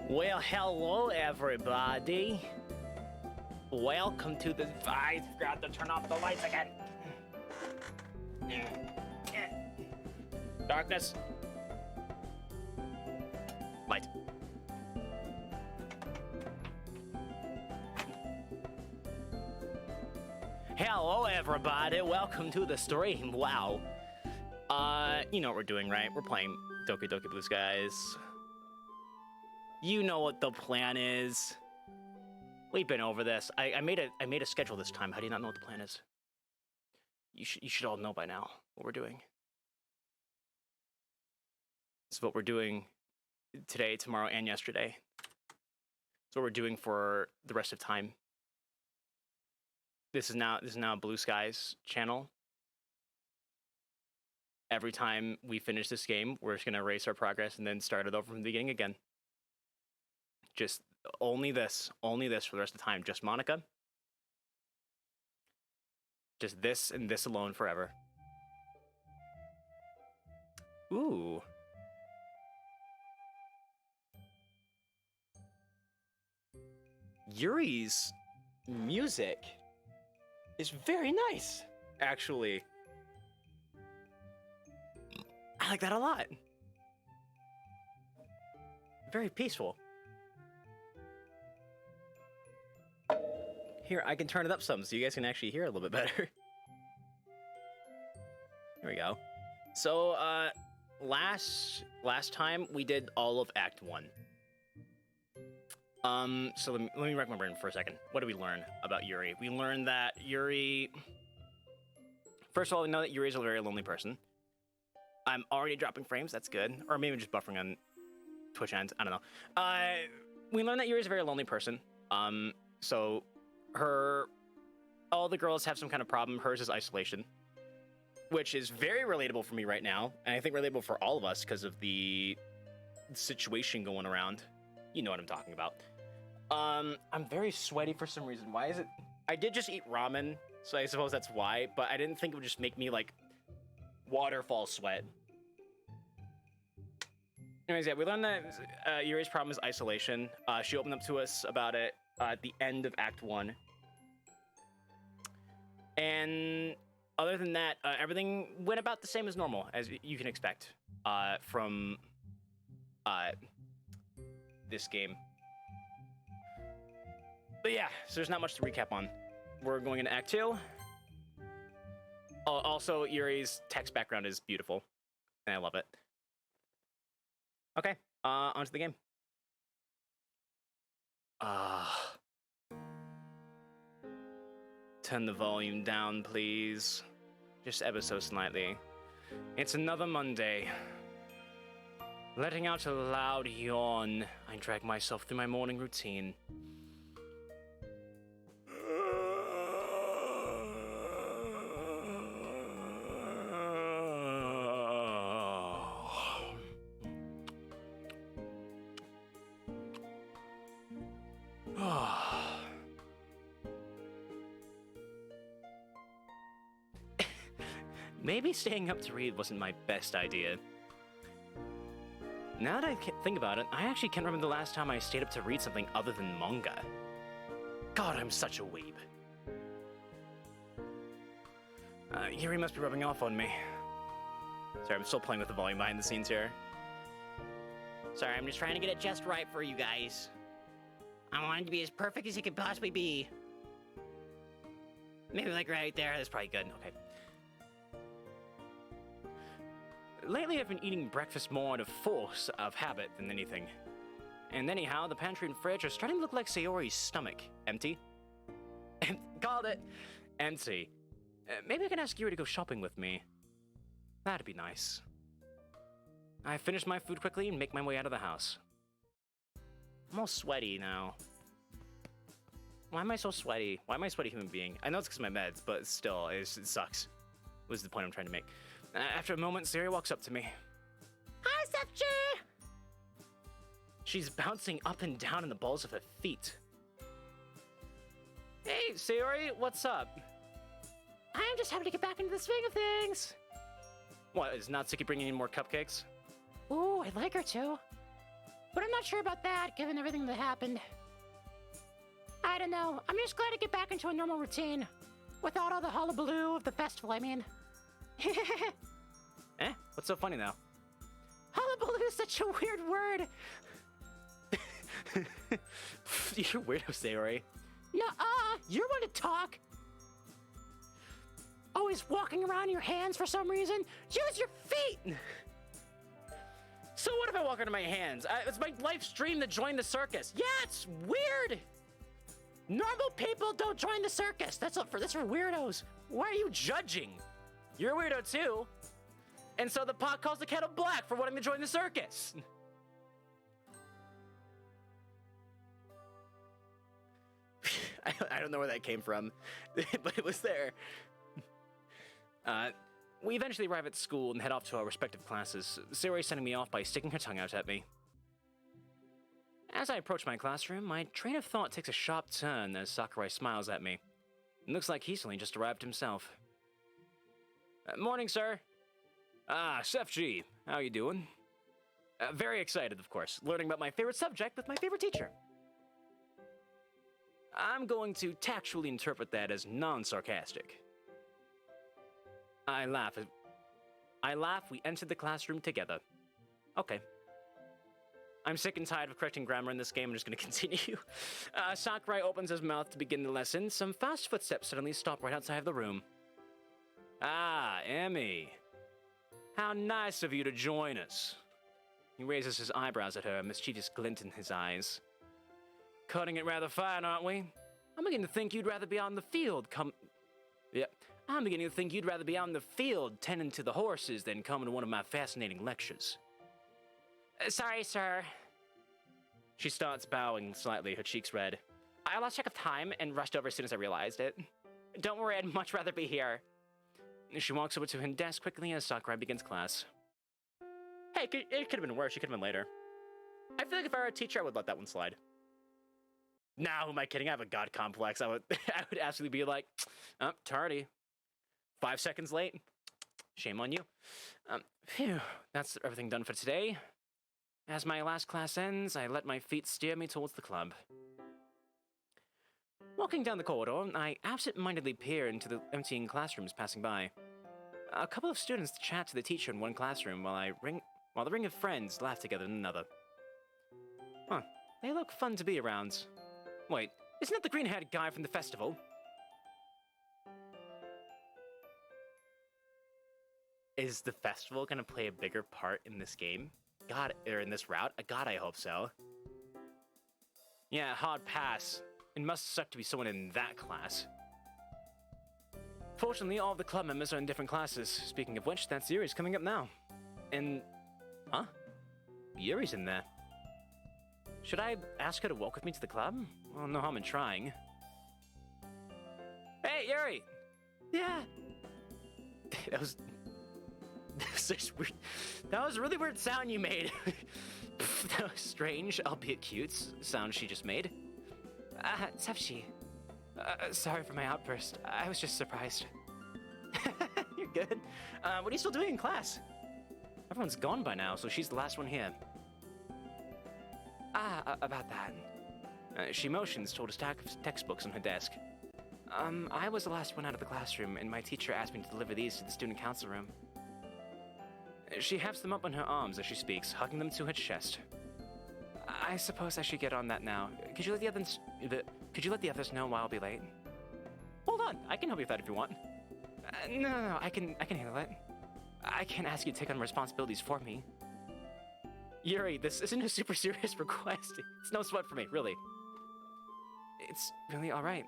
Well, hello everybody. Welcome to the... I forgot to turn off the lights again. Darkness. Light. Hello everybody, welcome to the stream. Wow. You know what we're doing, right? We're playing Doki Doki Blue Skies. You know what the plan is. We've been over this. I made a schedule this time. How do you not know what the plan is? You should all know by now what we're doing. This is what we're doing today, tomorrow, and yesterday. It's what we're doing for the rest of time. This is now Blue Skies channel. Every time we finish this game, we're just gonna erase our progress and then start it over from the beginning again. Just only this for the rest of the time. Just Monica. Just this and this alone forever. Ooh. Yuri's music is very nice, actually. I like that a lot. Very peaceful. Here, I can turn it up some so you guys can actually hear it a little bit better. There we go. So, last time we did all of Act 1. So let me rack my brain for a second. What did we learn about Yuri? We learned that Yuri... First of all, we know that Yuri is a very lonely person. I'm already dropping frames, that's good. Or maybe just buffering on Twitch ends, I don't know. We learned that Yuri is a very lonely person. So... all the girls have some kind of problem. Hers is isolation, which is very relatable for me right now, and I think relatable for all of us because of the situation going around. You know what I'm talking about. I'm very sweaty for some reason. Why is it? I did just eat ramen, so I suppose that's why, but I didn't think it would just make me like waterfall sweat. Anyways, yeah, we learned that Yuri's problem is isolation. She opened up to us about it at the end of Act 1. And other than that, everything went about the same as normal, as you can expect from this game. But yeah, so there's not much to recap on. We're going into Act 2. Also, Yuri's text background is beautiful, and I love it. Okay, onto the game. Turn the volume down, please. Just ever so slightly. It's another Monday. Letting out a loud yawn, I drag myself through my morning routine. Maybe staying up to read wasn't my best idea. Now that I think about it, I actually can't remember the last time I stayed up to read something other than manga. God, I'm such a weeb. Yuri must be rubbing off on me. Sorry, I'm still playing with the volume behind the scenes here. Sorry, I'm just trying to get it just right for you guys. I want it to be as perfect as it could possibly be. Maybe like right there, that's probably good, okay. Lately, I've been eating breakfast more out of force of habit than anything. And anyhow, the pantry and fridge are starting to look like Sayori's stomach. Empty. Called it. Empty. Maybe I can ask Yuri to go shopping with me. That'd be nice. I finish my food quickly and make my way out of the house. I'm all sweaty now. Why am I so sweaty? Why am I a sweaty human being? I know it's because of my meds, but still, it sucks. Was the point I'm trying to make. After a moment, Sayori walks up to me. Hi, Sepchi! She's bouncing up and down in the balls of her feet. Hey, Sayori, what's up? I'm just happy to get back into the swing of things. What, is Natsuki bringing in more cupcakes? Ooh, I'd like her to. but I'm not sure about that, given everything that happened. I don't know. I'm just glad to get back into a normal routine. Without all the hullabaloo of the festival, I mean. Eh? What's so funny now? Hullabaloo is such a weird word. You're weirdo, Sayori. Nuh-uh. You're one to talk. Always walking around your hands for some reason. Use your feet. So what if I walk into my hands? It's my life's dream to join the circus. Yeah, it's weird. Normal people don't join the circus. That's for weirdos. Why are you judging? You're a weirdo too. And so the pot calls the kettle black for wanting to join the circus. I don't know where that came from, but it was there. We eventually arrive at school and head off to our respective classes, Sayori sending me off by sticking her tongue out at me. As I approach my classroom, my train of thought takes a sharp turn as Sakurai smiles at me. It looks like he's only just arrived himself. Morning, sir. Ah, Chef G, how you doing? Very excited, of course, learning about my favorite subject with my favorite teacher. I'm going to tactually interpret that as non-sarcastic. I laugh, we entered the classroom together. Okay. I'm sick and tired of correcting grammar in this game, I'm just gonna continue. Sakurai opens his mouth to begin the lesson. Some fast footsteps suddenly stop right outside of the room. Ah, Emmy. How nice of you to join us. He raises his eyebrows at her, a mischievous glint in his eyes. Cutting it rather fine, aren't we? I'm beginning to think you'd rather be out in the field I'm beginning to think you'd rather be out in the field tending to the horses than coming to one of my fascinating lectures. Sorry, sir. She starts bowing slightly, her cheeks red. I lost track of time and rushed over as soon as I realized it. Don't worry, I'd much rather be here. She walks over to her desk quickly as Sakurai begins class. Hey, it could have been worse. It could have been later. I feel like if I were a teacher, I would let that one slide. Nah, who am I kidding? I have a god complex. I would absolutely be like, oh, tardy. 5 seconds late. Shame on you. Phew, that's everything done for today. As my last class ends, I let my feet steer me towards the club. Walking down the corridor, I absent-mindedly peer into the emptying classrooms passing by. A couple of students chat to the teacher in one classroom while the ring of friends laugh together in another. Huh, they look fun to be around. Wait, isn't that the green-haired guy from the festival? Is the festival gonna play a bigger part in this game? God, or in this route? God, I hope so. Yeah, hard pass. It must suck to be someone in that class. Fortunately, all of the club members are in different classes. Speaking of which, that's Yuri's coming up now. And... huh? Yuri's in there. Should I ask her to walk with me to the club? Well, no harm in trying. Hey, Yuri! Yeah! That was such weird... That was a really weird sound you made. That was strange, albeit cute, sound she just made. Tsepchi. Sorry for my outburst. I was just surprised. You're good. What are you still doing in class? Everyone's gone by now, so she's the last one here. About that. She motions toward a stack of textbooks on her desk. I was the last one out of the classroom, and my teacher asked me to deliver these to the student council room. She hefts them up on her arms as she speaks, hugging them to her chest. I suppose I should get on that now. Could you let the others know why I'll be late? Hold on, I can help you with that if you want. No, I can handle it. I can't ask you to take on responsibilities for me. Yuri, this isn't a super serious request. It's no sweat for me, really. It's really alright.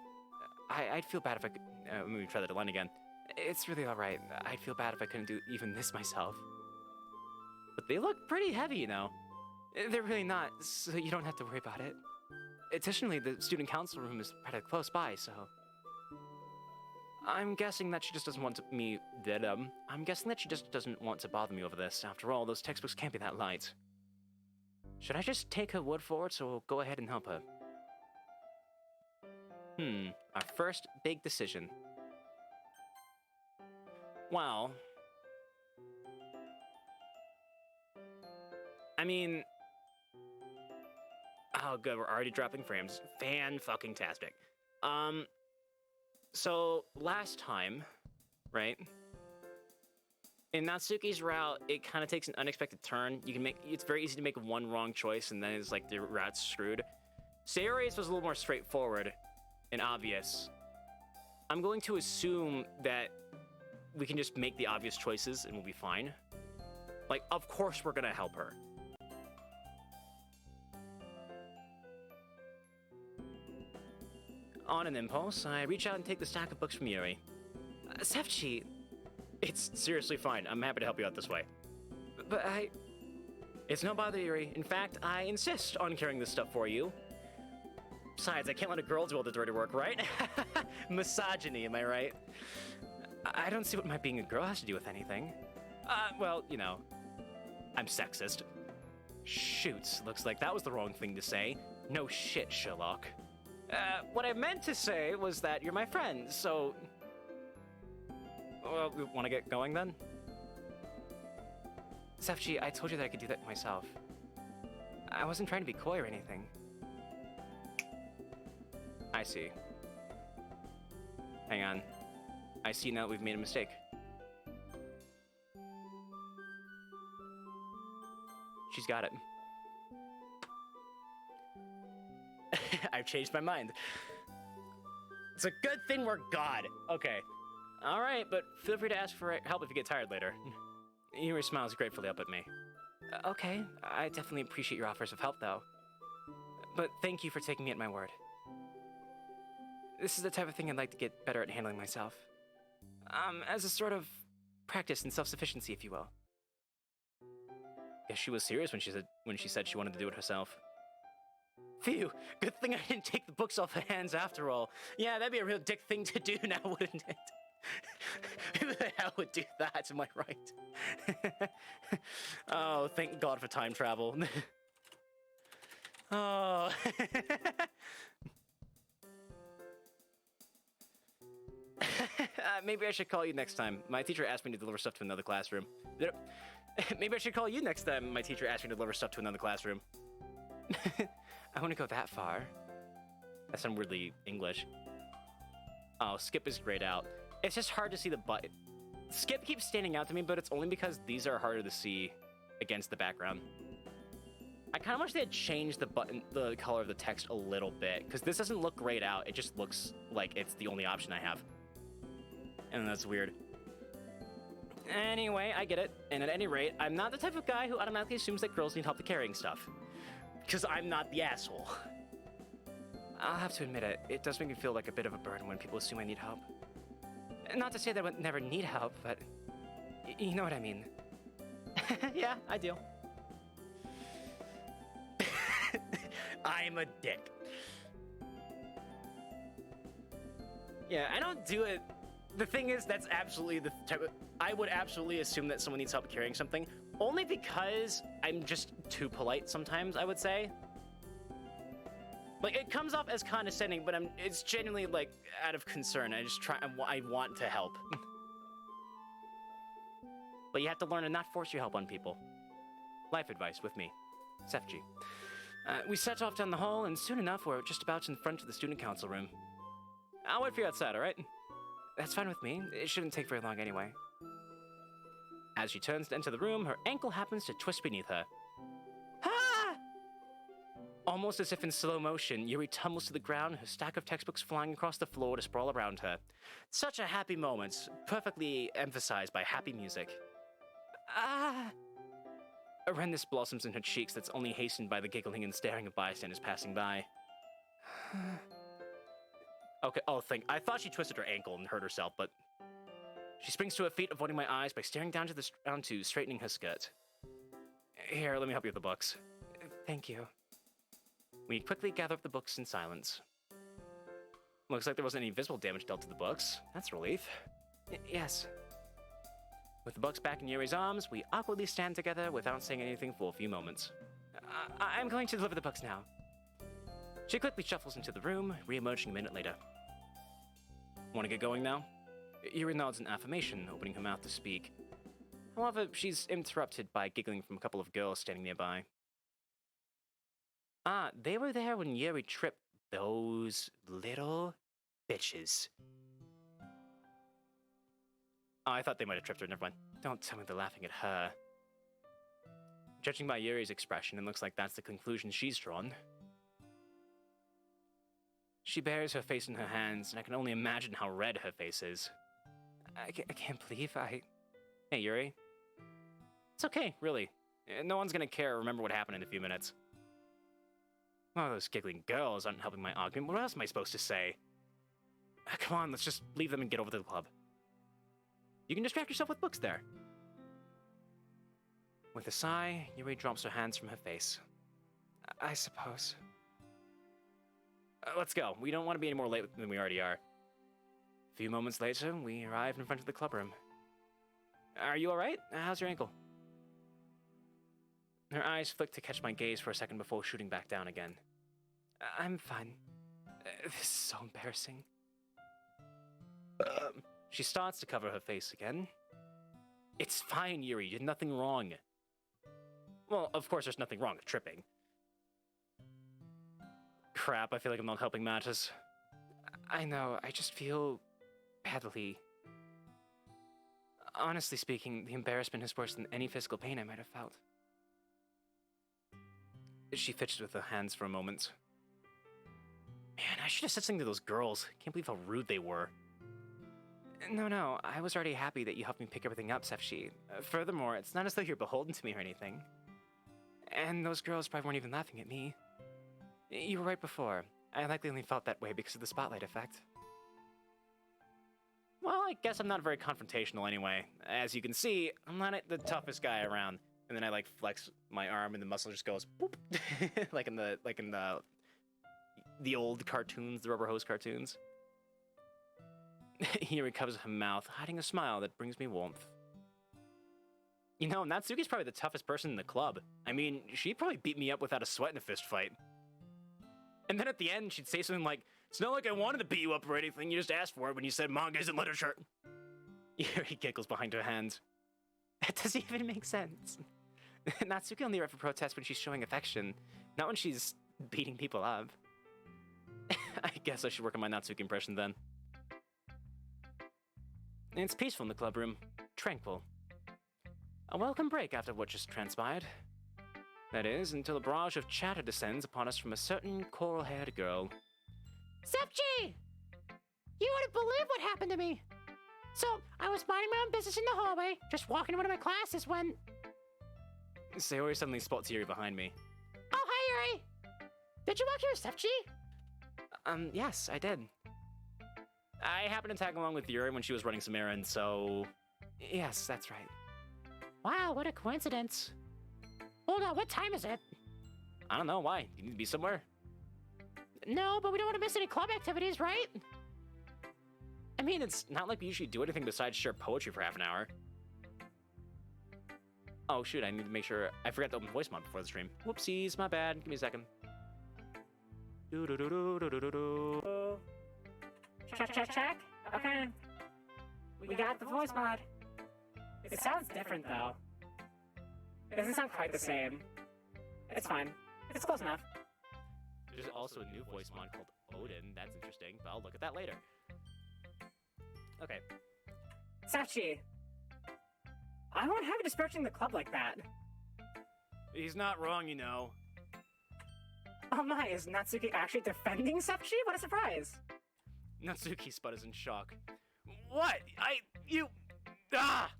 I'd feel bad if I could... let me try that line again. It's really alright. I'd feel bad if I couldn't do even this myself. But they look pretty heavy, you know. They're really not, so you don't have to worry about it. Additionally, the student council room is rather close by, so... I'm guessing that she just doesn't want to bother me over this. After all, those textbooks can't be that light. Should I just take her word for it, or go ahead and help her? Our first big decision. Well... I mean... Oh, good. We're already dropping frames. Fan-fucking-tastic. So last time, right? In Natsuki's route, it kind of takes an unexpected turn. It's very easy to make one wrong choice, and then it's like the route's screwed. Sayori's was a little more straightforward and obvious. I'm going to assume that we can just make the obvious choices and we'll be fine. Like, of course we're gonna help her. On an impulse, I reach out and take the stack of books from Yuri. Sefchi, it's seriously fine. I'm happy to help you out this way. But It's no bother, Yuri. In fact, I insist on carrying this stuff for you. Besides, I can't let a girl do all the dirty work, right? Misogyny, am I right? I don't see what my being a girl has to do with anything. Well, you know, I'm sexist. Shoots, looks like that was the wrong thing to say. No shit, Sherlock. What I meant to say was that you're my friend, so... Well, we want to get going then? Sefchi, I told you that I could do that myself. I wasn't trying to be coy or anything. I see. Hang on. I see now that we've made a mistake. She's got it. I've changed my mind. It's a good thing we're God. Okay. Alright, but feel free to ask for help if you get tired later. Yuri smiles gratefully up at me. Okay, I definitely appreciate your offers of help, though. But thank you for taking me at my word. This is the type of thing I'd like to get better at handling myself. As a sort of practice in self-sufficiency, if you will. Guess she was serious when she said she wanted to do it herself. Phew, good thing I didn't take the books off her hands after all. Yeah, that'd be a real dick thing to do now, wouldn't it? Who the hell would do that, am I right? Oh, thank God for time travel. Oh. Maybe I should call you next time. My teacher asked me to deliver stuff to another classroom. Maybe I should call you next time my teacher asked me to deliver stuff to another classroom. I want to go that far. That sounds weirdly English. Oh, skip is grayed out. It's just hard to see the button. Skip keeps standing out to me, but it's only because these are harder to see against the background. I kind of wish they had changed the color of the text a little bit, because this doesn't look grayed out. It just looks like it's the only option I have. And that's weird. Anyway, I get it. And at any rate, I'm not the type of guy who automatically assumes that girls need help with carrying stuff. Because I'm not the asshole. I'll have to admit it. It does make me feel like a bit of a burden when people assume I need help. Not to say that I would never need help, but you know what I mean. Yeah, I do. I'm a dick. Yeah, I don't do it. The thing is, that's absolutely the type of... I would absolutely assume that someone needs help carrying something, only because I'm just too polite sometimes, I would say. Like, it comes off as condescending, but it's genuinely, like, out of concern. I want to help. But you have to learn to not force your help on people. Life advice with me, Sefchi. We set off down the hall, and soon enough, we're just about in front of the student council room. I'll wait for you outside, alright? That's fine with me. It shouldn't take very long anyway. As she turns to enter the room, her ankle happens to twist beneath her. Ah! Almost as if in slow motion, Yuri tumbles to the ground, her stack of textbooks flying across the floor to sprawl around her. Such a happy moment, perfectly emphasized by happy music. Ah! A redness blossoms in her cheeks that's only hastened by the giggling and staring of bystanders passing by. Okay, I thought she twisted her ankle and hurt herself, but... She springs to her feet, avoiding my eyes by staring down to the ground to straightening her skirt. Here, let me help you with the books. Thank you. We quickly gather up the books in silence. Looks like there wasn't any visible damage dealt to the books. That's a relief. Yes. With the books back in Yuri's arms, we awkwardly stand together without saying anything for a few moments. I'm going to deliver the books now. She quickly shuffles into the room, re-emerging a minute later. Want to get going now? Yuri nods in affirmation, opening her mouth to speak. However, she's interrupted by giggling from a couple of girls standing nearby. They were there when Yuri tripped those little bitches. Oh, I thought they might have tripped her. Never mind. Don't tell me they're laughing at her. Judging by Yuri's expression, it looks like that's the conclusion she's drawn. She buries her face in her hands, and I can only imagine how red her face is. I can't believe I... Hey, Yuri. It's okay, really. No one's gonna care or remember what happened in a few minutes. Oh, those giggling girls aren't helping my argument. What else am I supposed to say? Come on, let's just leave them and get over to the club. You can distract yourself with books there. With a sigh, Yuri drops her hands from her face. I suppose. Let's go. We don't want to be any more late than we already are. A few moments later, we arrive in front of the clubroom. Are you alright? How's your ankle? Her eyes flick to catch my gaze for a second before shooting back down again. I'm fine. This is so embarrassing. She starts to cover her face again. It's fine, Yuri. You did nothing wrong. Well, of course there's nothing wrong with tripping. Crap, I feel like I'm not helping matters. I know, I just feel badly. Honestly speaking, the embarrassment is worse than any physical pain I might have felt. She fidgets with her hands for a moment. Man, I should have said something to those girls. Can't believe how rude they were. No, I was already happy that you helped me pick everything up, Sefchi. Furthermore, it's not as though you're beholden to me or anything. And those girls probably weren't even laughing at me. You were right before. I likely only felt that way because of the spotlight effect. Well, I guess I'm not very confrontational anyway. As you can see, I'm not the toughest guy around. And then I like flex my arm and the muscle just goes boop. like in the old cartoons, the rubber hose cartoons. Yuri covers her mouth, hiding a smile that brings me warmth. You know, Natsuki's probably the toughest person in the club. I mean, she'd probably beat me up without a sweat in a fist fight. And then at the end, she'd say something like, "It's not like I wanted to beat you up or anything, you just asked for it when you said manga isn't literature." Yuri giggles behind her hand. That doesn't even make sense. Natsuki only ever protests when she's showing affection, not when she's beating people up. I guess I should work on my Natsuki impression then. It's peaceful in the clubroom. Tranquil. A welcome break after what just transpired. That is, until a barrage of chatter descends upon us from a certain coral-haired girl. Sepchi! You wouldn't believe what happened to me! So, I was minding my own business in the hallway, just walking to one of my classes when... Sayori suddenly spots Yuri behind me. Oh, hi, Yuri! Did you walk here, Sepchi? Yes, I did. I happened to tag along with Yuri when she was running some errands, so... Yes, that's right. Wow, what a coincidence. Hold on, what time is it? I don't know, why? You need to be somewhere? No, but we don't want to miss any club activities, right? I mean, it's not like we usually do anything besides share poetry for half an hour. Oh shoot, I need to make sure... I forgot to open voice mod before the stream. Whoopsies, my bad. Give me a second. Check. Okay. We got the voice mod. It sounds different, though. It doesn't sound quite the same. It's fine. It's close enough. There's also a new voice mod called Odin. That's interesting, but I'll look at that later. Okay. Sachi, I won't have you disparaging the club like that. He's not wrong, you know. Oh my, is Natsuki actually defending Sepchi? What a surprise! Natsuki sputters in shock. What? You... Ah!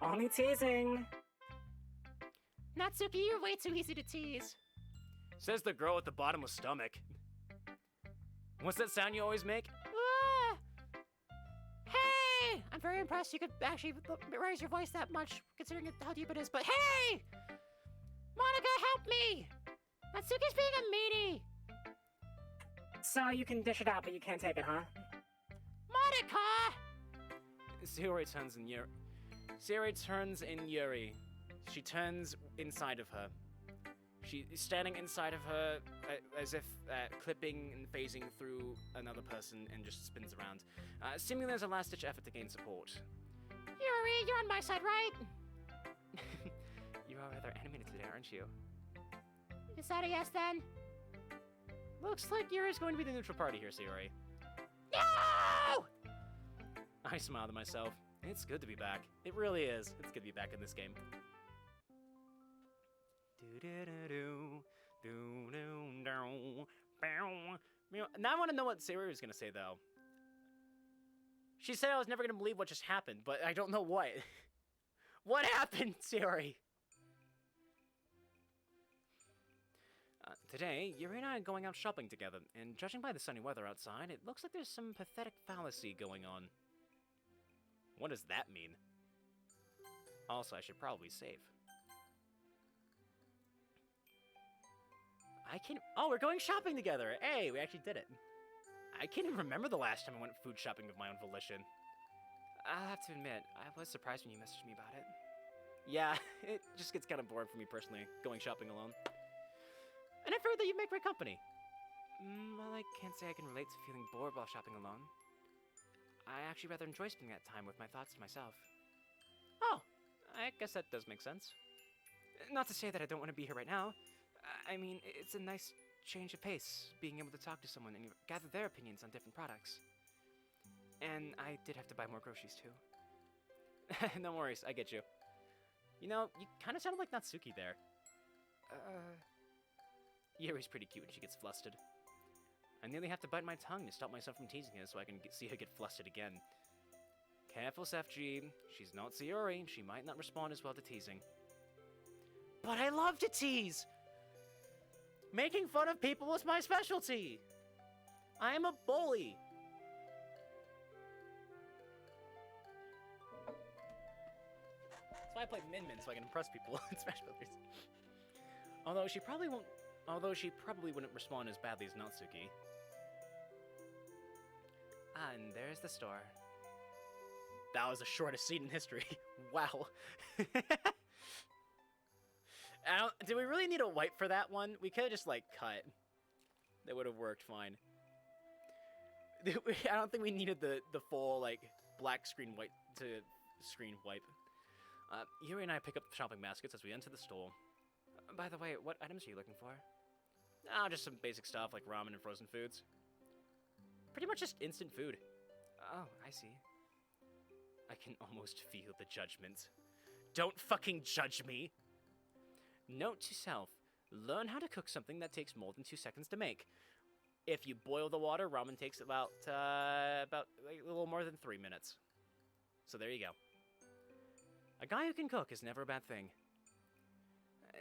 Only teasing. Natsuki, you're way too easy to tease. Says the girl with the bottomless stomach. What's that sound you always make? Hey! I'm very impressed you could actually raise your voice that much, considering how deep it is, but hey! Monica, help me! Natsuki's being a meanie! So you can dish it out, but you can't take it, huh? Monica! Sayori turns in Yuri. She turns inside of her. She's standing inside of her as if clipping and phasing through another person and just spins around. Seemingly there's a last-ditch effort to gain support. Yuri, you're on my side, right? You are rather animated today, aren't you? Is that a yes then? Looks like Yuri's going to be the neutral party here, Sayori. No! I smiled to myself. It's good to be back. It really is. It's good to be back in this game. Now I want to know what Sayori was going to say, though. She said I was never going to believe what just happened, but I don't know what. What happened, Sayori? Today, Yuri and I are going out shopping together, and judging by the sunny weather outside, it looks like there's some pathetic fallacy going on. What does that mean? Also, I should probably save. Oh, we're going shopping together! Hey, we actually did it. I can't even remember the last time I went food shopping of my own volition. I'll have to admit, I was surprised when you messaged me about it. Yeah, it just gets kind of boring for me personally, going shopping alone. And I've heard that you make great company. Well, I can't say I can relate to feeling bored while shopping alone. I actually rather enjoy spending that time with my thoughts to myself. Oh, I guess that does make sense. Not to say that I don't want to be here right now. I mean, it's a nice change of pace, being able to talk to someone and gather their opinions on different products. And I did have to buy more groceries, too. No worries, I get you. You know, you kind of sounded like Natsuki there. Yuri's pretty cute when she gets flustered. I nearly have to bite my tongue to stop myself from teasing her so I can see her get flustered again. Careful, Sefji. She's not Sayori. She might not respond as well to teasing. But I love to tease! Making fun of people was my specialty! I am a bully! That's why I play Min Min, so I can impress people in Smash Brothers. Although she probably wouldn't respond as badly as Natsuki. And there's the store. That was the shortest scene in history. Wow. Do we really need a wipe for that one? We could have just, like, cut. That would have worked fine. I don't think we needed the full, like, black screen wipe to screen wipe. Yuri and I pick up the shopping baskets as we enter the store. By the way, what items are you looking for? Oh, just some basic stuff like ramen and frozen foods. Pretty much just instant food. Oh, I see. I can almost feel the judgment. Don't fucking judge me! Note to self, learn how to cook something that takes more than 2 seconds to make. If you boil the water, ramen takes about like, a little more than 3 minutes. So there you go. A guy who can cook is never a bad thing.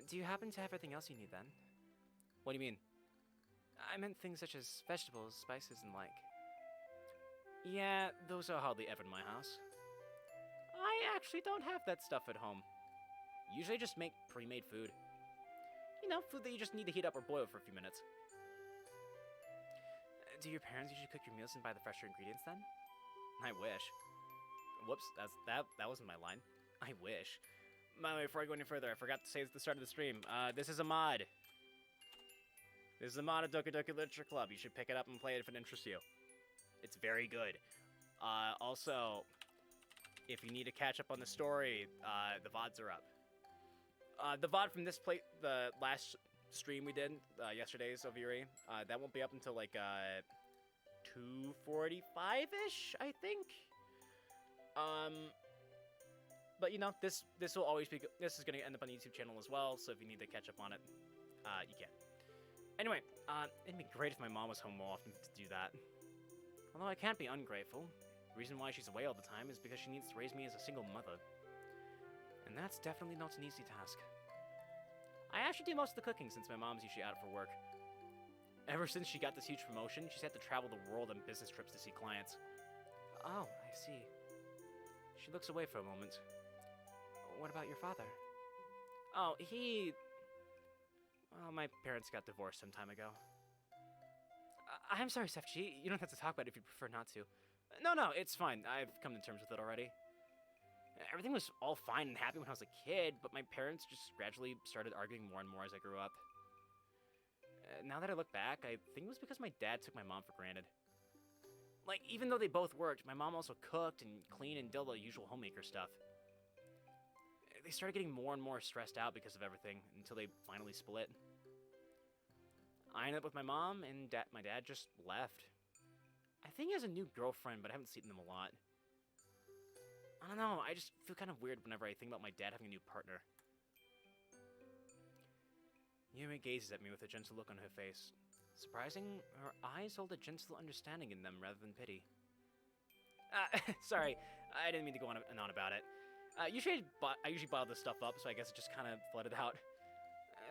Do you happen to have everything else you need then? What do you mean? I meant things such as vegetables, spices, and like. Yeah, those are hardly ever in my house. I actually don't have that stuff at home. Usually I just make pre-made food. You know, food that you just need to heat up or boil for a few minutes. Do your parents usually cook your meals and buy the fresher ingredients then? I wish. Whoops, that wasn't my line. I wish. By the way, before I go any further, I forgot to say at the start of the stream, this is a mod. This is a mod of Doki Doki Literature Club. You should pick it up and play it if it interests you. It's very good. Also, if you need to catch up on the story, the VODs are up. The VOD from this the last stream we did, yesterday's of Yuri, that won't be up until like 2:45-ish, I think. But you know, this will always be. This is gonna end up on the YouTube channel as well. So if you need to catch up on it, you can. Anyway, it'd be great if my mom was home more often to do that. Although I can't be ungrateful. The reason why she's away all the time is because she needs to raise me as a single mother. And that's definitely not an easy task. I actually do most of the cooking since my mom's usually out for work. Ever since she got this huge promotion, she's had to travel the world on business trips to see clients. Oh, I see. She looks away for a moment. What about your father? Oh, well, my parents got divorced some time ago. I'm sorry, Sefchi. You don't have to talk about it if you prefer not to. No, it's fine. I've come to terms with it already. Everything was all fine and happy when I was a kid, but my parents just gradually started arguing more and more as I grew up. Now that I look back, I think it was because my dad took my mom for granted. Like, even though they both worked, my mom also cooked and cleaned and did all the usual homemaker stuff. They started getting more and more stressed out because of everything until they finally split. I ended up with my mom, and my dad just left. I think he has a new girlfriend, but I haven't seen them a lot. I don't know, I just feel kind of weird whenever I think about my dad having a new partner. Yuri gazes at me with a gentle look on her face. Surprising, her eyes hold a gentle understanding in them rather than pity. Sorry, I didn't mean to go on and on about it. I usually bottle this stuff up, so I guess it just kind of flooded out.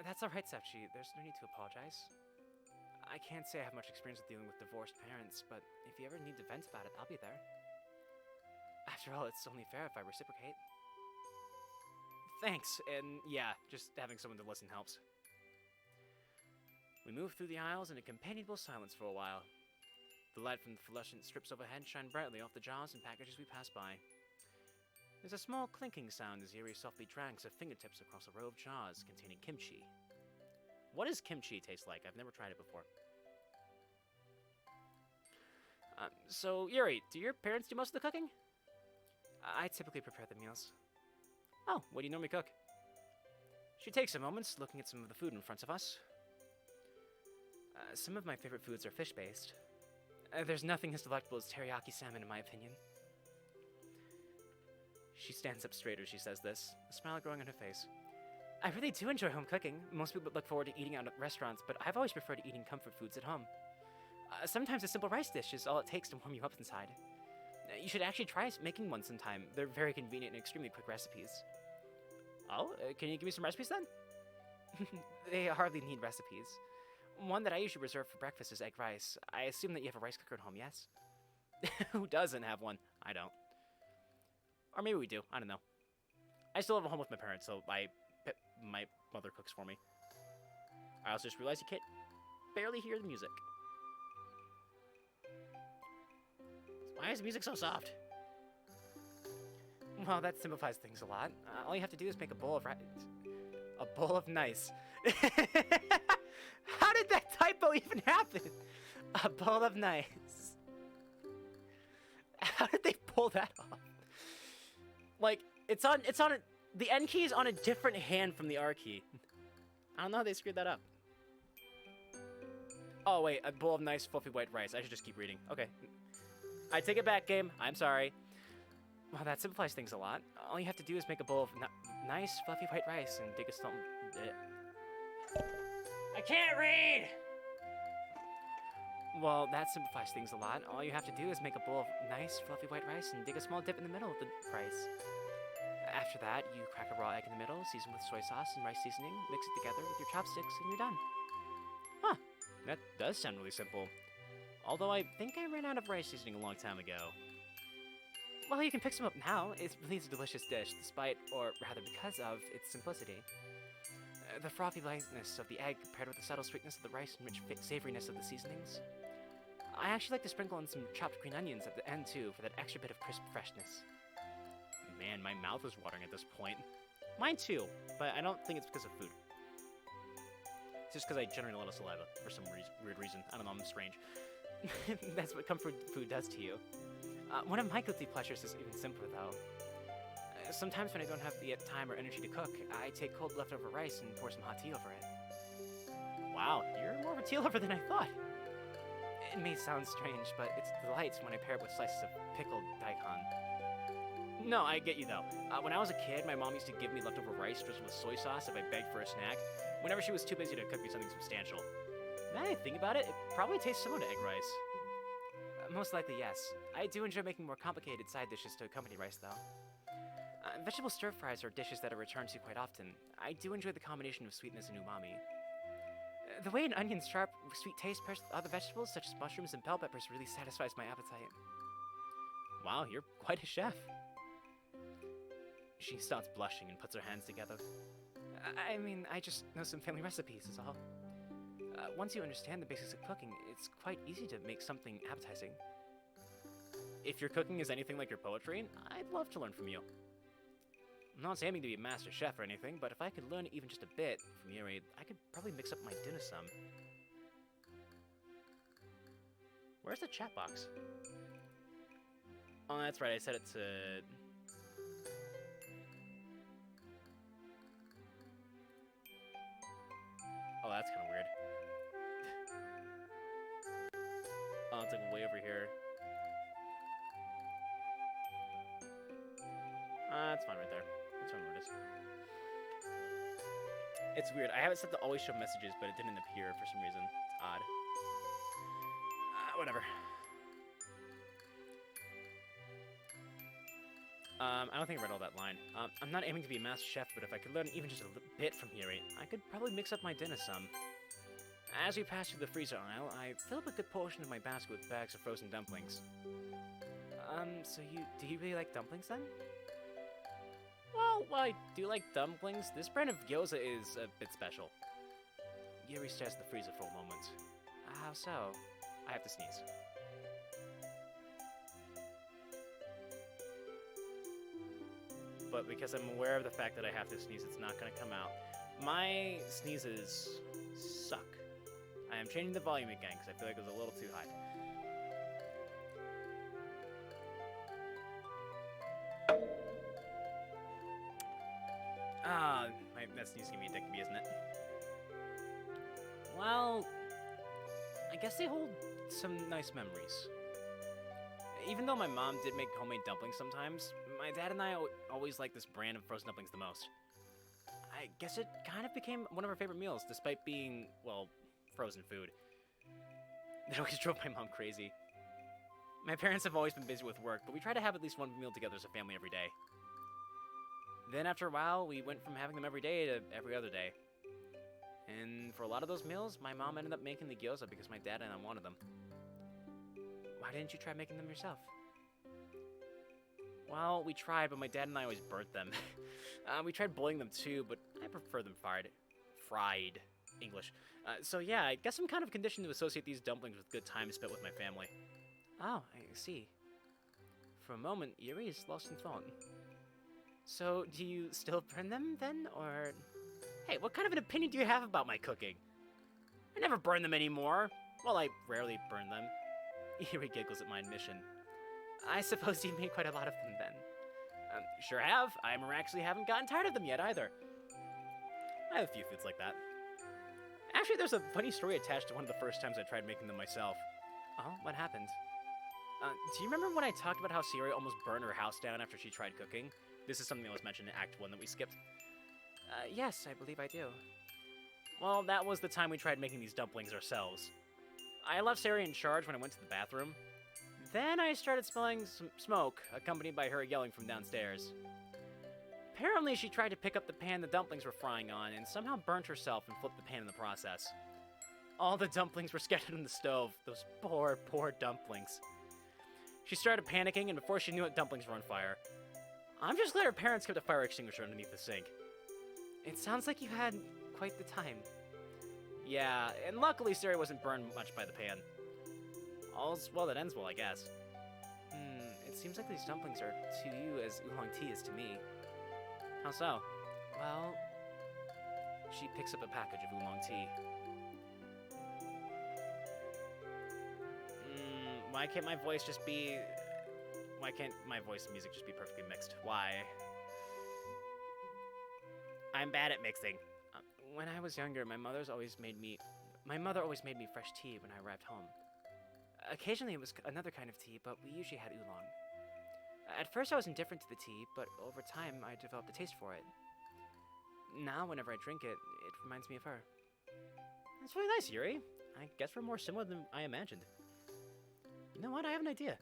That's alright, Sepchi. There's no need to apologize. I can't say I have much experience with dealing with divorced parents, but if you ever need to vent about it, I'll be there. After all, it's only fair if I reciprocate. Thanks, and yeah, just having someone to listen helps. We move through the aisles in a companionable silence for a while. The light from the fluorescent strips overhead shine brightly off the jars and packages we pass by. There's a small clinking sound as Yuri softly drags her fingertips across a row of jars containing kimchi. What does kimchi taste like? I've never tried it before. So, Yuri, do your parents do most of the cooking? I typically prepare the meals. Oh, what do you normally cook? She takes a moment, looking at some of the food in front of us. Some of my favorite foods are fish-based. There's nothing as delectable as teriyaki salmon, in my opinion. She stands up straight as she says this, a smile growing on her face. I really do enjoy home cooking. Most people look forward to eating out at restaurants, but I've always preferred eating comfort foods at home. Sometimes a simple rice dish is all it takes to warm you up inside. You should actually try making one sometime. They're very convenient and extremely quick recipes. Oh, can you give me some recipes then? They hardly need recipes. One that I usually reserve for breakfast is egg rice. I assume that you have a rice cooker at home, yes? Who doesn't have one? I don't. Or maybe we do. I don't know. I still live at home with my parents, so my mother cooks for me. I also just realized you can't barely hear the music. Why is the music so soft? Well, that simplifies things a lot. All you have to do is make a bowl of nice. How did that typo even happen? A bowl of nice. How did they pull that off? Like, the N key is on a different hand from the R key. I don't know how they screwed that up. Oh, wait, a bowl of nice, fluffy white rice. I should just keep reading. Okay. I take it back, game. I'm sorry. Well, that simplifies things a lot. All you have to do is make a bowl of nice, fluffy white rice and dig a stump. I can't read! Well, that simplifies things a lot. All you have to do is make a bowl of nice, fluffy white rice and dig a small dip in the middle of the rice. After that, you crack a raw egg in the middle, season with soy sauce and rice seasoning, mix it together with your chopsticks, and you're done. Huh, that does sound really simple. Although I think I ran out of rice seasoning a long time ago. Well, you can pick some up now. It really is a delicious dish, despite, or rather because of, its simplicity. The frothy lightness of the egg paired with the subtle sweetness of the rice and rich savoriness of the seasonings. I actually like to sprinkle in some chopped green onions at the end too, for that extra bit of crisp freshness. Man, my mouth is watering at this point. Mine too, but I don't think it's because of food. It's just because I generate a lot of saliva for some weird reason. I don't know, I'm strange. That's what comfort food does to you. One of my guilty pleasures is even simpler though. Sometimes when I don't have the time or energy to cook, I take cold leftover rice and pour some hot tea over it. Wow, you're more of a tea lover than I thought. It may sound strange, but it's delights when I pair it with slices of pickled daikon. No, I get you though. When I was a kid, my mom used to give me leftover rice drizzled with soy sauce if I begged for a snack, whenever she was too busy to cook me something substantial. Now that I think about it, it probably tastes similar to egg rice. Most likely, yes. I do enjoy making more complicated side dishes to accompany rice, though. Vegetable stir-fries are dishes that are returned to quite often. I do enjoy the combination of sweetness and umami. The way an onion's sharp, sweet taste pairs with other vegetables, such as mushrooms and bell peppers, really satisfies my appetite. Wow, you're quite a chef. She starts blushing and puts her hands together. I mean, I just know some family recipes, is all. Once you understand the basics of cooking, it's quite easy to make something appetizing. If your cooking is anything like your poetry, I'd love to learn from you. I'm not aiming to be a master chef or anything, but if I could learn even just a bit from Yuri, I could probably mix up my dinner some. Where's the chat box? Oh, that's right, I set it to... Oh, that's kind of weird. it's like way over here. It's fine right there. It's fine where it is. It's weird. I have it set to always show messages, but it didn't appear for some reason. It's odd. Whatever. I don't think I read all that line. I'm not aiming to be a master chef, but if I could learn even just a bit from Yuri, I could probably mix up my dinner some. As we pass through the freezer aisle, I fill up a good portion of my basket with bags of frozen dumplings. So do you really like dumplings then? Well, while I do like dumplings, this brand of gyoza is a bit special. Yuri stares at the freezer for a moment. How so? I have to sneeze. But because I'm aware of the fact that I have to sneeze, it's not going to come out. My sneezes suck. I am changing the volume again because I feel like it was a little too high. That sneeze is going to be a dick to me, isn't it? Well, I guess they hold some nice memories. Even though my mom did make homemade dumplings sometimes, my dad and I always liked this brand of frozen dumplings the most. I guess it kind of became one of our favorite meals, despite being, well, frozen food. It always drove my mom crazy. My parents have always been busy with work, but we try to have at least one meal together as a family every day. Then after a while, we went from having them every day to every other day. And for a lot of those meals, my mom ended up making the gyoza because my dad and I wanted them. Why didn't you try making them yourself? Well, we tried, but my dad and I always burnt them. We tried boiling them too, but I prefer them fried. Fried. English. So yeah, I guess I'm kind of conditioned to associate these dumplings with good time spent with my family. Oh, I see. For a moment, Yuri is lost in thought. So, do you still burn them, then, or... Hey, what kind of an opinion do you have about my cooking? I never burn them anymore. Well, I rarely burn them. Yuri giggles at my admission. I suppose you made quite a lot of them, then. Sure have. I actually haven't gotten tired of them yet, either. I have a few foods like that. Actually, there's a funny story attached to one of the first times I tried making them myself. Oh, what happened? Do you remember when I talked about how Sayori almost burned her house down after she tried cooking? This is something that was mentioned in Act 1 that we skipped. Yes, I believe I do. Well, that was the time we tried making these dumplings ourselves. I left Sayori in charge when I went to the bathroom. Then I started smelling some smoke, accompanied by her yelling from downstairs. Apparently, she tried to pick up the pan the dumplings were frying on and somehow burnt herself and flipped the pan in the process. All the dumplings were scattered on the stove. Those poor, poor dumplings. She started panicking, and before she knew it, dumplings were on fire. I'm just glad her parents kept a fire extinguisher underneath the sink. It sounds like you had quite the time. Yeah, and luckily Sayori wasn't burned much by the pan. All's well that ends well, I guess. It seems like these dumplings are to you as oolong tea is to me. How so? Well, she picks up a package of oolong tea. Why can't my voice just be... Why can't my voice and music just be perfectly mixed? Why? I'm bad at mixing. When I was younger, my mother always made me fresh tea when I arrived home. Occasionally it was another kind of tea, but we usually had oolong. At first I was indifferent to the tea, but over time I developed a taste for it. Now whenever I drink it, it reminds me of her. That's really nice, Yuri. I guess we're more similar than I imagined. You know what? I have an idea.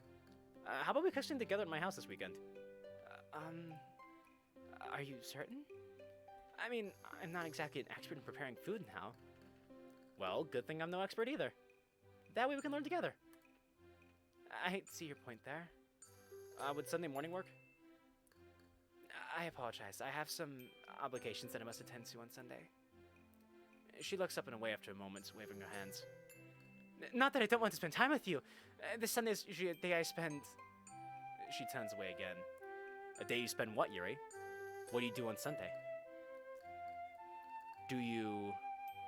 How about we cook something together at my house this weekend? Are you certain? I mean, I'm not exactly an expert in preparing food now. Well, good thing I'm no expert either. That way we can learn together. I see your point there. Would Sunday morning work? I apologize. I have some obligations that I must attend to on Sunday. She looks up and away after a moment, waving her hands. Not that I don't want to spend time with you. This Sunday is usually a day I spend... She turns away again. A day you spend what, Yuri? What do you do on Sunday? Do you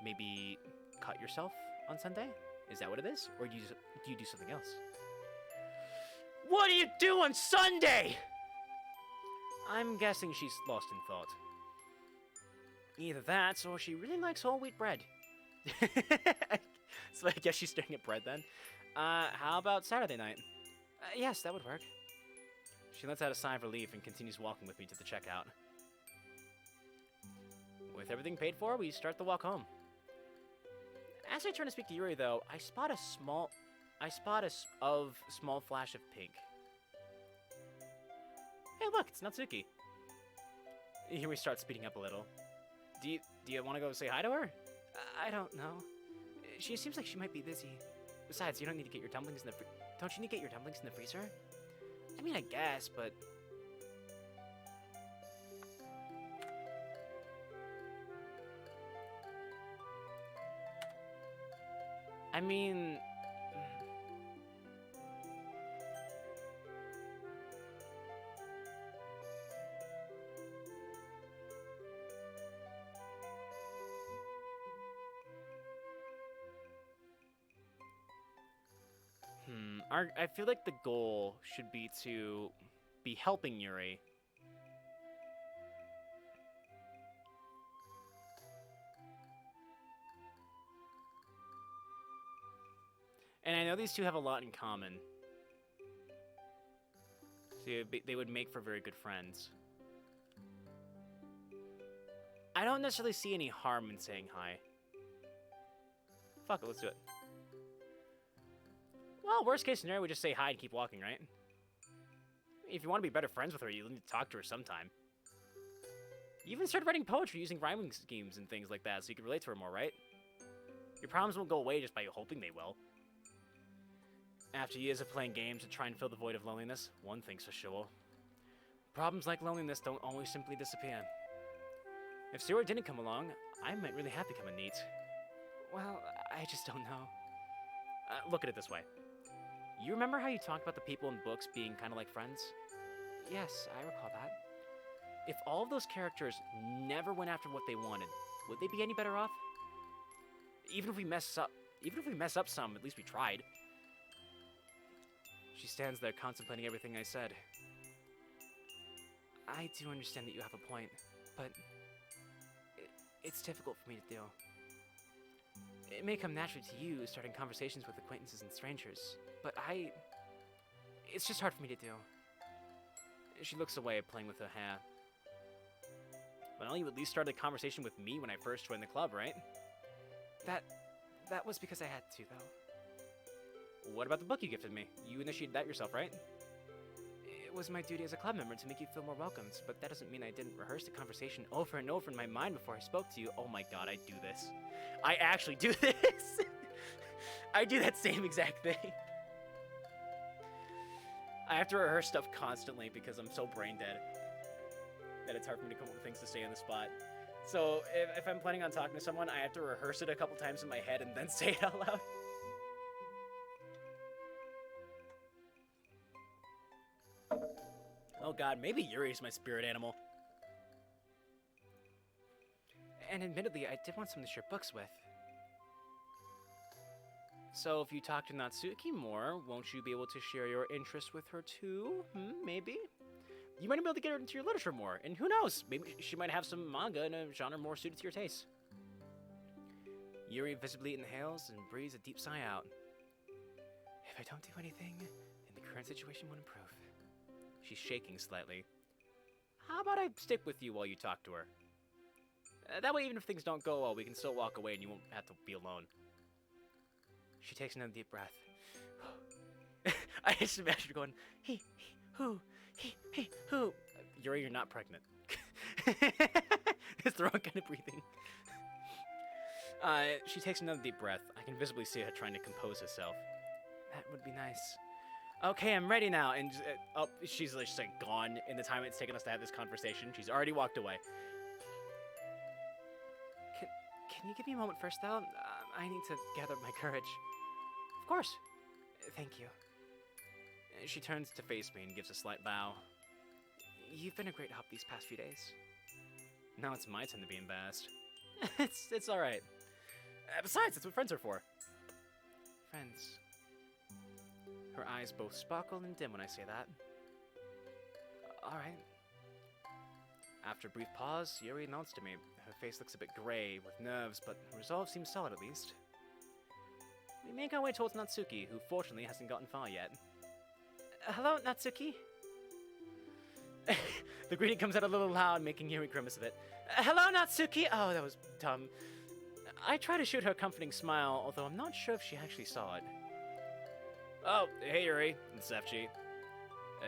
maybe cut yourself on Sunday? Is that what it is? Or do you do something else? What do you do on Sunday? I'm guessing she's lost in thought. Either that, or she really likes whole wheat bread. So I guess she's staring at bread then. How about Saturday night? Yes, that would work. She lets out a sigh of relief and continues walking with me to the checkout. With everything paid for, we start the walk home. As I turn to speak to Yuri, though, I spot a small flash of pink. Hey, look, it's Natsuki. Yuri starts speeding up a little. Do you want to go say hi to her? I don't know. She seems like she might be busy. Besides, you don't need to get your dumplings in the don't you need to get your dumplings in the freezer? I mean, I guess, but I mean, I feel like the goal should be to be helping Yuri. And I know these two have a lot in common. So they would make for very good friends. I don't necessarily see any harm in saying hi. Fuck it, let's do it. Well, worst case scenario, we just say hi and keep walking, right? If you want to be better friends with her, you need to talk to her sometime. You even started writing poetry using rhyming schemes and things like that, so you can relate to her more, right? Your problems won't go away just by hoping they will. After years of playing games to try and fill the void of loneliness, one thing's for sure. Problems like loneliness don't always simply disappear. If Sarah didn't come along, I might really have become a NEET. Well, I just don't know. Look at it this way. You remember how you talked about the people in books being kind of like friends? Yes, I recall that. If all of those characters never went after what they wanted, would they be any better off? Even if we mess up some, at least we tried. She stands there contemplating everything I said. I do understand that you have a point, but it's difficult for me to do. It may come naturally to you, starting conversations with acquaintances and strangers, but it's just hard for me to do. She looks away, playing with her hair. Well, you at least started a conversation with me when I first joined the club, right? That was because I had to, though. What about the book you gifted me? You initiated that yourself, right? It was my duty as a club member to make you feel more welcomed, but that doesn't mean I didn't rehearse the conversation over and over in my mind before I spoke to you. Oh my god, I do this. I actually do this! I do that same exact thing. I have to rehearse stuff constantly because I'm so brain dead that it's hard for me to come up with things to say on the spot. So if I'm planning on talking to someone, I have to rehearse it a couple times in my head and then say it out loud. Oh god, maybe Yuri's my spirit animal. And admittedly, I did want someone to share books with. So if you talk to Natsuki more, won't you be able to share your interests with her too? Maybe? You might be able to get her into your literature more, and who knows, maybe she might have some manga in a genre more suited to your taste. Yuri visibly inhales and breathes a deep sigh out. If I don't do anything, then the current situation won't improve. She's shaking slightly. How about I stick with you while you talk to her? That way, even if things don't go well, we can still walk away and you won't have to be alone. She takes another deep breath. I just imagine her going, hey, who? Hey, who? Yuri, you're not pregnant. It's the wrong kind of breathing. She takes another deep breath. I can visibly see her trying to compose herself. That would be nice. Okay, I'm ready now. And she's just like gone in the time it's taken us to have this conversation. She's already walked away. Can you give me a moment first, though? I need to gather up my courage. Of course. Thank you. She turns to face me and gives a slight bow. You've been a great help these past few days. Now it's my turn to be embarrassed. It's all right. Besides, that's what friends are for. Friends. Her eyes both sparkle and dim when I say that. All right. After a brief pause, Yuri nods to me. Her face looks a bit gray, with nerves, but resolve seems solid at least. We make our way towards Natsuki, who fortunately hasn't gotten far yet. Hello, Natsuki? The greeting comes out a little loud, making Yuri grimace a bit. Hello, Natsuki! Oh, that was dumb. I try to shoot her a comforting smile, although I'm not sure if she actually saw it. Oh, hey Yuri, it's FG.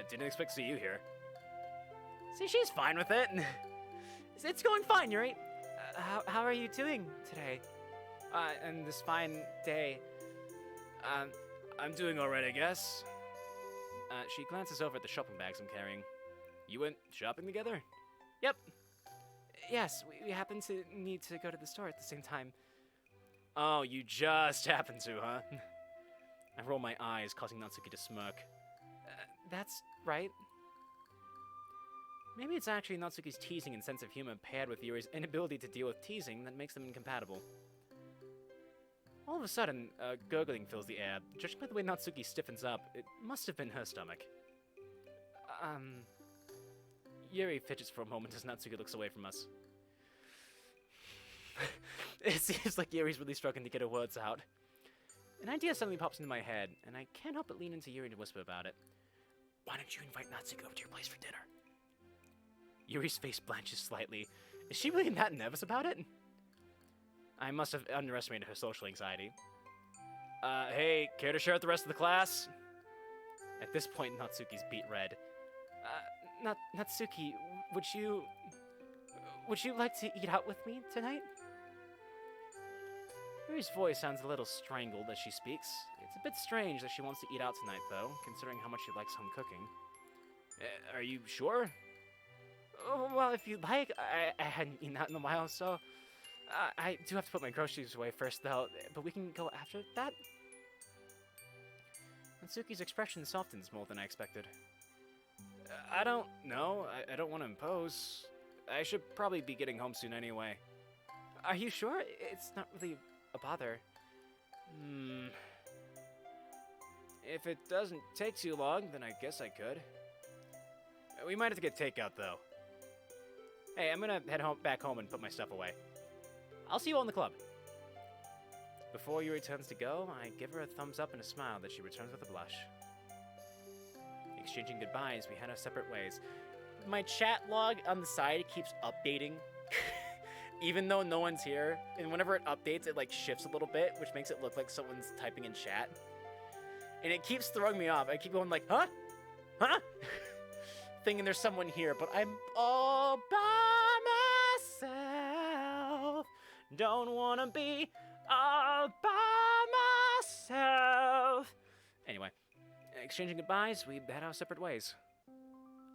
Didn't expect to see you here. See, she's fine with it. It's going fine, Yuri. How are you doing today? And this fine day? I'm doing alright, I guess. She glances over at the shopping bags I'm carrying. You went shopping together? Yep. Yes, we happen to need to go to the store at the same time. Oh, you just happen to, huh? I roll my eyes, causing Natsuki to smirk. That's right. Maybe it's actually Natsuki's teasing and sense of humor paired with Yuri's inability to deal with teasing that makes them incompatible. All of a sudden, gurgling fills the air. Judging by the way Natsuki stiffens up, it must have been her stomach. Yuri fidgets for a moment as Natsuki looks away from us. It seems like Yuri's really struggling to get her words out. An idea suddenly pops into my head, and I can't help but lean into Yuri to whisper about it. Why don't you invite Natsuki over to your place for dinner? Yuri's face blanches slightly. Is she really that nervous about it? I must have underestimated her social anxiety. Hey, care to share with the rest of the class? At this point, Natsuki's beet red. Natsuki, would you like to eat out with me tonight? Yuri's voice sounds a little strangled as she speaks. It's a bit strange that she wants to eat out tonight, though, considering how much she likes home cooking. Are you sure? Oh, well, if you'd like, I hadn't eaten out in a while, so... I do have to put my groceries away first, though, but we can go after that? Natsuki's expression softens more than I expected. I don't know. I don't want to impose. I should probably be getting home soon anyway. Are you sure? It's not really a bother. If it doesn't take too long, then I guess I could. We might have to get takeout, though. Hey, I'm gonna head back home and put my stuff away. I'll see you all in the club. Before Yuri turns to go, I give her a thumbs up and a smile that she returns with a blush. Exchanging goodbyes, we head our separate ways. My chat log on the side keeps updating, even though no one's here. And whenever it updates, it like shifts a little bit, which makes it look like someone's typing in chat. And it keeps throwing me off. I keep going like, huh? Huh? Thinking there's someone here, but I'm all by myself. Don't wanna be all by myself. Anyway, exchanging goodbyes, we head our separate ways.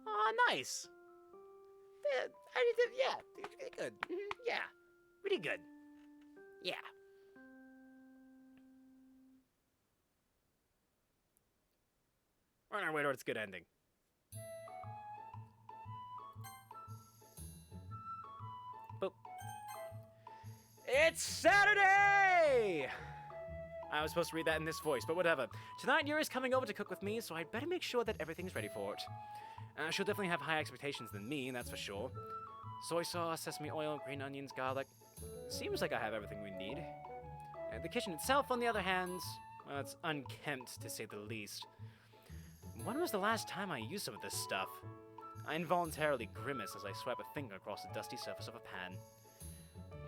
Aw, nice. Yeah, good. Yeah, pretty good. Yeah. We're on our way towards a good ending. Boop. It's Saturday! I was supposed to read that in this voice, but whatever. Tonight, Yuri's coming over to cook with me, so I'd better make sure that everything's ready for it. She'll definitely have higher expectations than me, that's for sure. Soy sauce, sesame oil, green onions, garlic. Seems like I have everything we need. The kitchen itself, on the other hand, well, it's unkempt, to say the least. When was the last time I used some of this stuff? I involuntarily grimace as I swipe a finger across the dusty surface of a pan.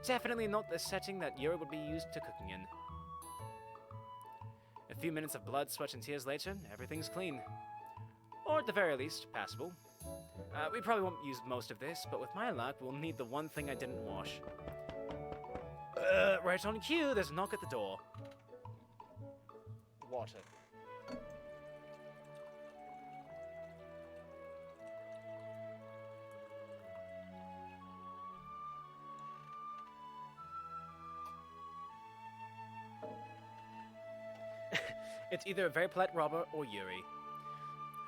Definitely not the setting that Yuri would be used to cooking in. A few minutes of blood, sweat, and tears later, everything's clean. Or at the very least, passable. We probably won't use most of this, but with my luck, we'll need the one thing I didn't wash. Right on cue, there's a knock at the door. Water. It's either a very polite robber or Yuri.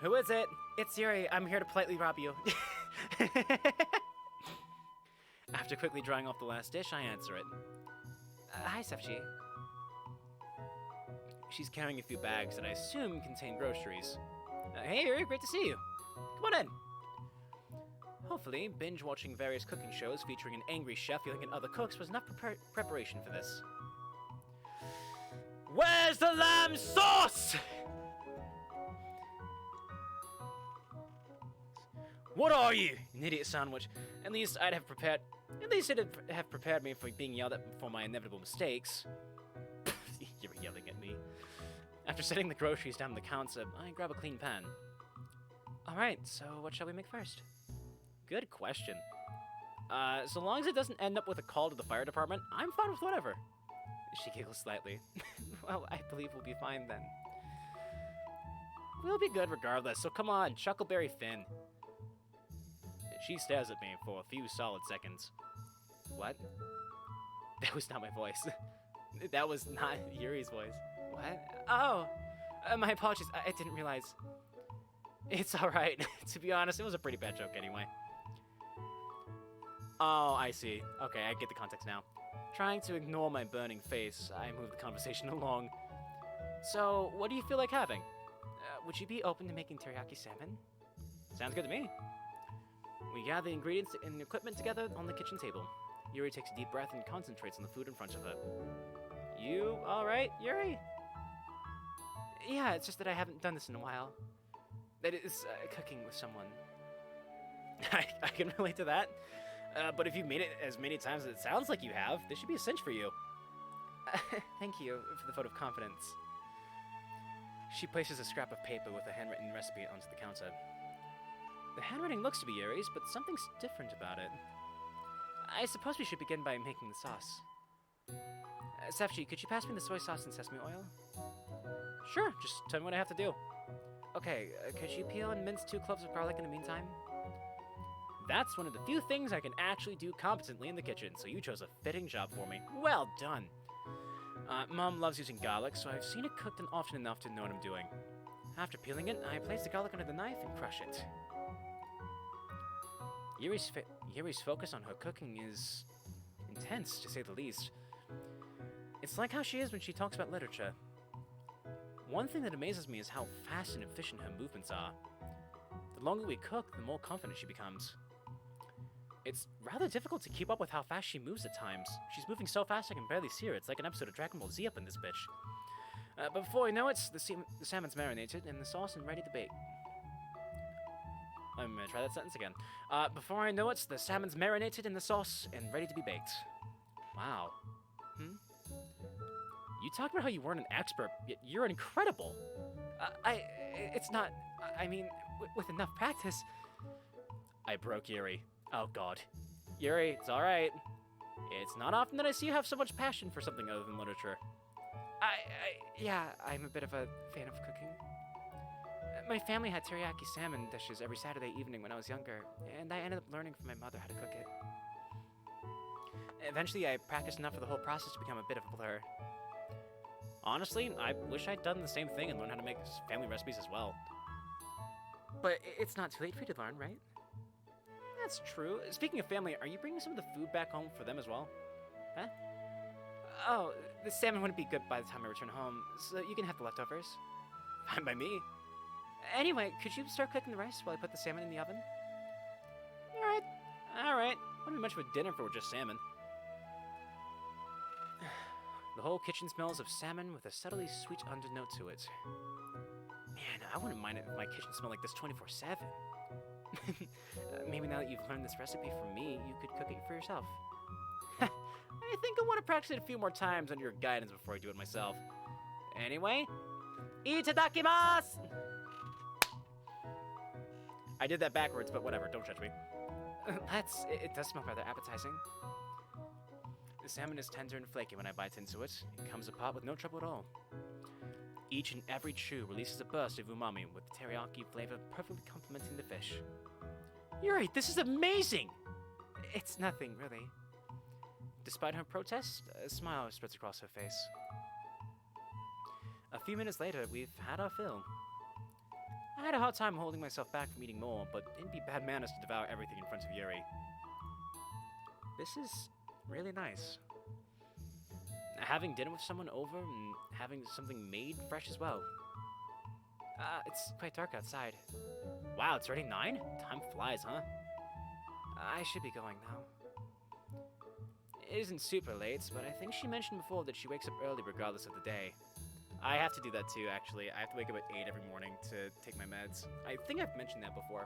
Who is it? It's Yuri. I'm here to politely rob you. After quickly drying off the last dish, I answer it. Hi, Sefchi. She's carrying a few bags that I assume contain groceries. Hey, Yuri, great to see you. Come on in. Hopefully, binge-watching various cooking shows featuring an angry chef yelling at other cooks was enough preparation for this. Well, Where's the lamb sauce? What are you? An idiot sandwich. At least it'd have prepared me for being yelled at for my inevitable mistakes. You're yelling at me. After setting the groceries down on the counter, I grab a clean pan. Alright, so what shall we make first? Good question. So long as it doesn't end up with a call to the fire department, I'm fine with whatever. She giggles slightly. Well, I believe we'll be fine then. We'll be good regardless, so come on, Chuckleberry Finn. She stares at me for a few solid seconds. What? That was not my voice. That was not Yuri's voice. What? Oh! My apologies, I didn't realize. It's alright. To be honest, it was a pretty bad joke anyway. Oh, I see. Okay, I get the context now. Trying to ignore my burning face, I move the conversation along. So, what do you feel like having? Would you be open to making teriyaki salmon? Sounds good to me. We gather the ingredients and equipment together on the kitchen table. Yuri takes a deep breath and concentrates on the food in front of her. You alright, Yuri? Yeah, it's just that I haven't done this in a while. That is, cooking with someone. I can relate to that. But if you've made it as many times as it sounds like you have, this should be a cinch for you. Thank you for the vote of confidence. She places a scrap of paper with a handwritten recipe onto the counter. The handwriting looks to be Yuri's, but something's different about it. I suppose we should begin by making the sauce. Safchi, could you pass me the soy sauce and sesame oil? Sure, just tell me what I have to do. Okay, could you peel and mince 2 cloves of garlic in the meantime? That's one of the few things I can actually do competently in the kitchen, so you chose a fitting job for me. Well done! Mom loves using garlic, so I've seen it cooked often enough to know what I'm doing. After peeling it, I place the garlic under the knife and crush it. Yuri's focus on her cooking is intense, to say the least. It's like how she is when she talks about literature. One thing that amazes me is how fast and efficient her movements are. The longer we cook, the more confident she becomes. It's rather difficult to keep up with how fast she moves at times. She's moving so fast I can barely see her. It's like an episode of Dragon Ball Z up in this bitch. But before I know it, the salmon's marinated and the sauce and ready to bake. I'm gonna try that sentence again. Before I know it, the salmon's marinated in the sauce and ready to be baked. Wow. You talked about how you weren't an expert, yet you're incredible. It's not, I mean, with enough practice. I broke Yuri. Oh god. Yuri, it's alright. It's not often that I see you have so much passion for something other than literature. Yeah, I'm a bit of a fan of cooking. My family had teriyaki salmon dishes every Saturday evening when I was younger, and I ended up learning from my mother how to cook it. Eventually, I practiced enough for the whole process to become a bit of a blur. Honestly, I wish I'd done the same thing and learned how to make family recipes as well. But it's not too late for you to learn, right? That's true. Speaking of family, are you bringing some of the food back home for them as well? Huh? Oh, the salmon wouldn't be good by the time I return home, so you can have the leftovers. Fine by me. Anyway, could you start cooking the rice while I put the salmon in the oven? Alright. Wouldn't be much of a dinner for just salmon. The whole kitchen smells of salmon with a subtly sweet undernote to it. Man, I wouldn't mind it if my kitchen smelled like this 24/7. Maybe now that you've learned this recipe from me, you could cook it for yourself. I think I want to practice it a few more times under your guidance before I do it myself. Anyway, itadakimasu! I did that backwards, but whatever, don't judge me. It does smell rather appetizing. The salmon is tender and flaky when I bite into it. It comes apart with no trouble at all. Each and every chew releases a burst of umami, with the teriyaki flavor perfectly complementing the fish. Yuri, this is amazing! It's nothing, really. Despite her protest, a smile spreads across her face. A few minutes later, we've had our fill. I had a hard time holding myself back from eating more, but it'd be bad manners to devour everything in front of Yuri. This is really nice. Having dinner with someone over and having something made fresh as well. It's quite dark outside. Wow, it's already 9? Time flies, huh? I should be going now. It isn't super late, but I think she mentioned before that she wakes up early regardless of the day. I have to do that too, actually. I have to wake up at 8 every morning to take my meds. I think I've mentioned that before.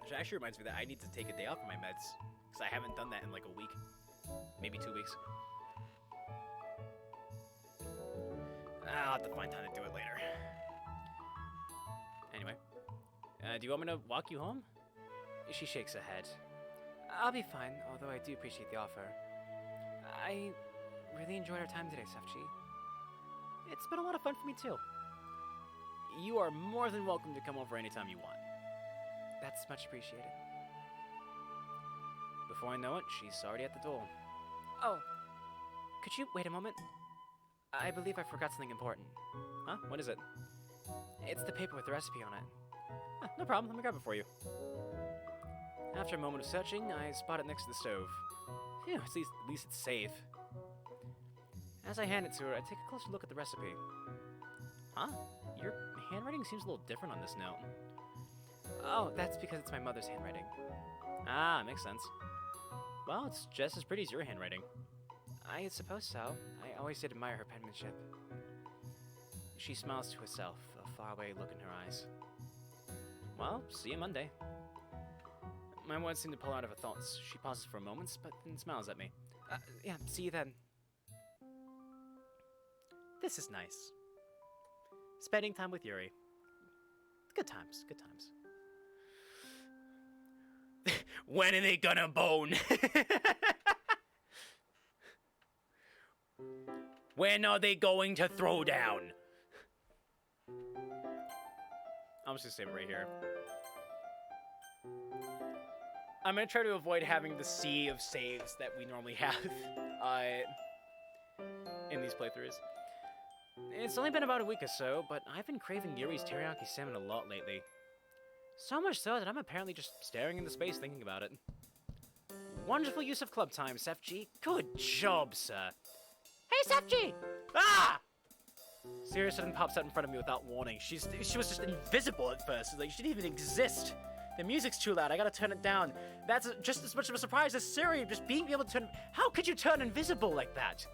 Which actually reminds me that I need to take a day off of my meds, because I haven't done that in like a week. Maybe 2 weeks. I'll have to find time to do it later. Anyway. Do you want me to walk you home? She shakes her head. I'll be fine, although I do appreciate the offer. I really enjoyed our time today, Sefchi. It's been a lot of fun for me, too. You are more than welcome to come over anytime you want. That's much appreciated. Before I know it, she's already at the door. Oh, could you wait a moment? I believe I forgot something important. Huh? What is it? It's the paper with the recipe on it. Ah, no problem, let me grab it for you. After a moment of searching, I spot it next to the stove. Phew, at least it's safe. As I hand it to her, I take a closer look at the recipe. Huh? Your handwriting seems a little different on this note. Oh, that's because it's my mother's handwriting. Ah, makes sense. Well, it's just as pretty as your handwriting. I suppose so. I always did admire her penmanship. She smiles to herself, a faraway look in her eyes. Well, see you Monday. My words seem to pull out of her thoughts. She pauses for a moment, but then smiles at me. Yeah, see you then. This is nice. Spending time with Yuri. Good times, good times. When are they gonna bone? When are they going to throw down? I'm just gonna save it right here. I'm gonna try to avoid having the sea of saves that we normally have in these playthroughs. It's only been about a week or so, but I've been craving Yuri's teriyaki salmon a lot lately. So much so that I'm apparently just staring into space thinking about it. Wonderful use of club time, Sefchi. Good job, sir. Hey, Sefchi! Ah! Siri suddenly pops out in front of me without warning. She was just invisible at first. Like, she didn't even exist. The music's too loud. I gotta turn it down. That's just as much of a surprise as Siri just being able to turn... How could you turn invisible like that?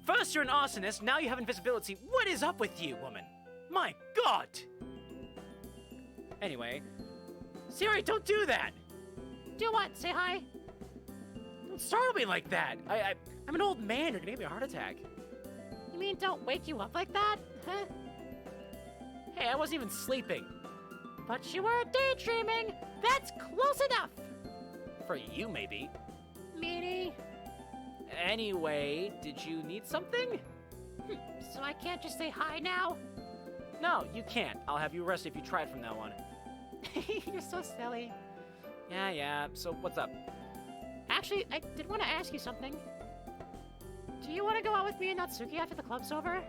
First you're an arsonist, now you have invisibility. What is up with you, woman? My God! Anyway, Siri, don't do that! Do what? Say hi? Don't startle me like that. I'm an old man. You're gonna give me a heart attack. You mean don't wake you up like that? Huh? Hey, I wasn't even sleeping. But you were daydreaming. That's close enough. For you, maybe. Meanie. Anyway, did you need something? So I can't just say hi now? No, you can't. I'll have you arrested if you try it from now on. You're so silly. Yeah. So what's up? Actually, I did want to ask you something. Do you want to go out with me and Natsuki after the club's over?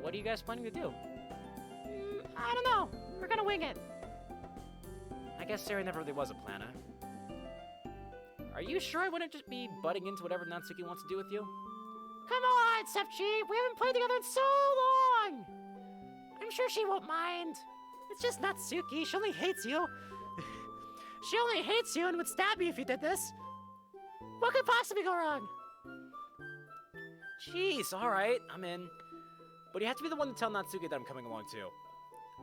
What are you guys planning to do? I don't know. We're gonna wing it. I guess Sarah never really was a planner. Are you sure I wouldn't just be butting into whatever Natsuki wants to do with you? Come on, Sefchi. We haven't played together in so long. I'm sure she won't mind. It's just Natsuki. She only hates you. She only hates you and would stab you if you did this. What could possibly go wrong? Jeez, alright, I'm in. But you have to be the one to tell Natsuki that I'm coming along too.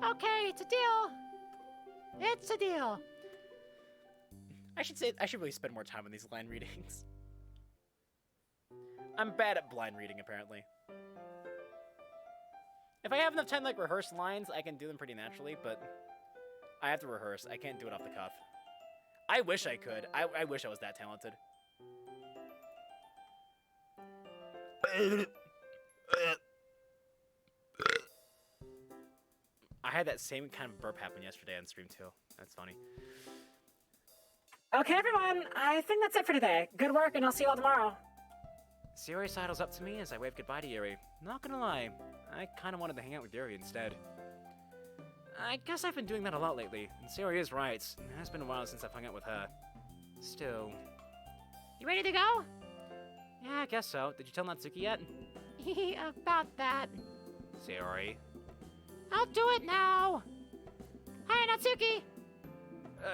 Okay, it's a deal. It's a deal. I should really spend more time on these line readings. I'm bad at blind reading, apparently. If I have enough time to like rehearse lines, I can do them pretty naturally, but I have to rehearse. I can't do it off the cuff. I wish I could. I wish I was that talented. I had that same kind of burp happen yesterday on stream too. That's funny. Okay, everyone. I think that's it for today. Good work, and I'll see you all tomorrow. Sayori sidles up to me as I wave goodbye to Yuri. Not gonna lie, I kinda wanted to hang out with Yuri instead. I guess I've been doing that a lot lately, and Sayori is right. It has been a while since I've hung out with her. Still... You ready to go? Yeah, I guess so. Did you tell Natsuki yet? About that. Sayori. I'll do it now. Hi, Natsuki.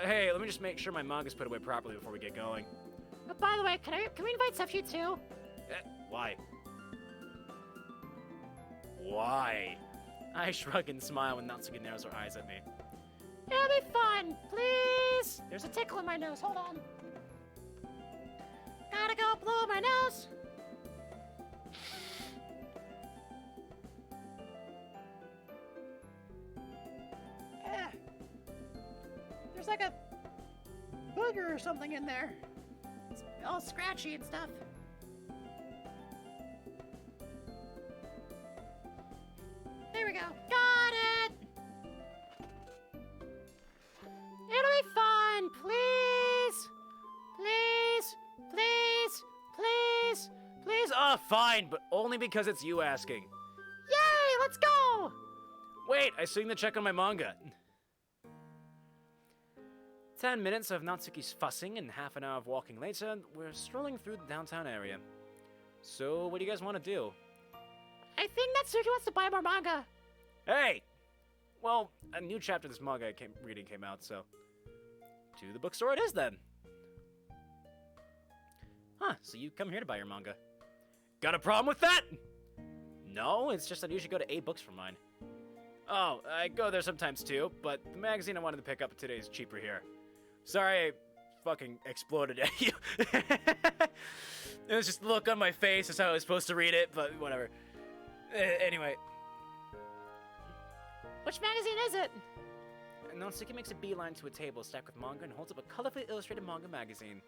Hey, let me just make sure my manga's put away properly before we get going. Oh, by the way, can we invite Sephi too? Why? Why? I shrug and smile when Natsuki narrows her eyes at me. It'll be fun, please. There's a tickle in my nose. Hold on. Gotta go blow my nose. There's like a booger or something in there. It's all scratchy and stuff. There we go. Got it! It'll be fun! Please! Please! Please! Please! Please! Oh, fine, but only because it's you asking. Yay! Let's go! Wait, I still need to check on my manga. 10 minutes of Natsuki's fussing and half an hour of walking later, we're strolling through the downtown area. So, what do you guys want to do? I think Natsuki wants to buy more manga. Hey! Well, a new chapter of this manga reading came out, so... to the bookstore it is, then. Huh, so you come here to buy your manga. Got a problem with that? No, it's just that you should go to A Books for mine. Oh, I go there sometimes too, but the magazine I wanted to pick up today is cheaper here. Sorry I fucking exploded at you. It was just the look on my face, that's how I was supposed to read it, but whatever. Anyway. Which magazine is it? Natsuki makes a beeline to a table stacked with manga and holds up a colorfully illustrated manga magazine.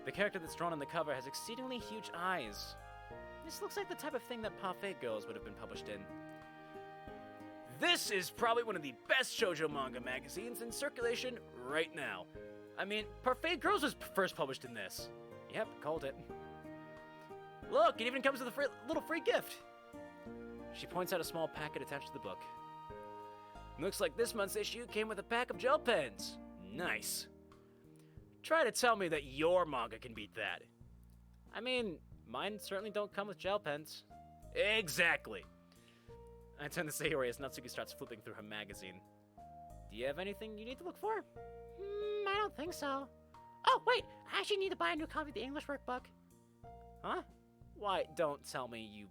The character that's drawn on the cover has exceedingly huge eyes. This looks like the type of thing that Parfait Girls would have been published in. This is probably one of the best shoujo manga magazines in circulation right now. I mean, Parfait Girls was first published in this. Yep, called it. Look, it even comes with a little free gift. She points out a small packet attached to the book. Looks like this month's issue came with a pack of gel pens. Nice. Try to tell me that your manga can beat that. I mean, mine certainly don't come with gel pens. Exactly. I turn to Sayori as Natsuki starts flipping through her magazine. Do you have anything you need to look for? I don't think so. Oh, wait! I actually need to buy a new copy of the English workbook. Huh? Why, don't tell me you...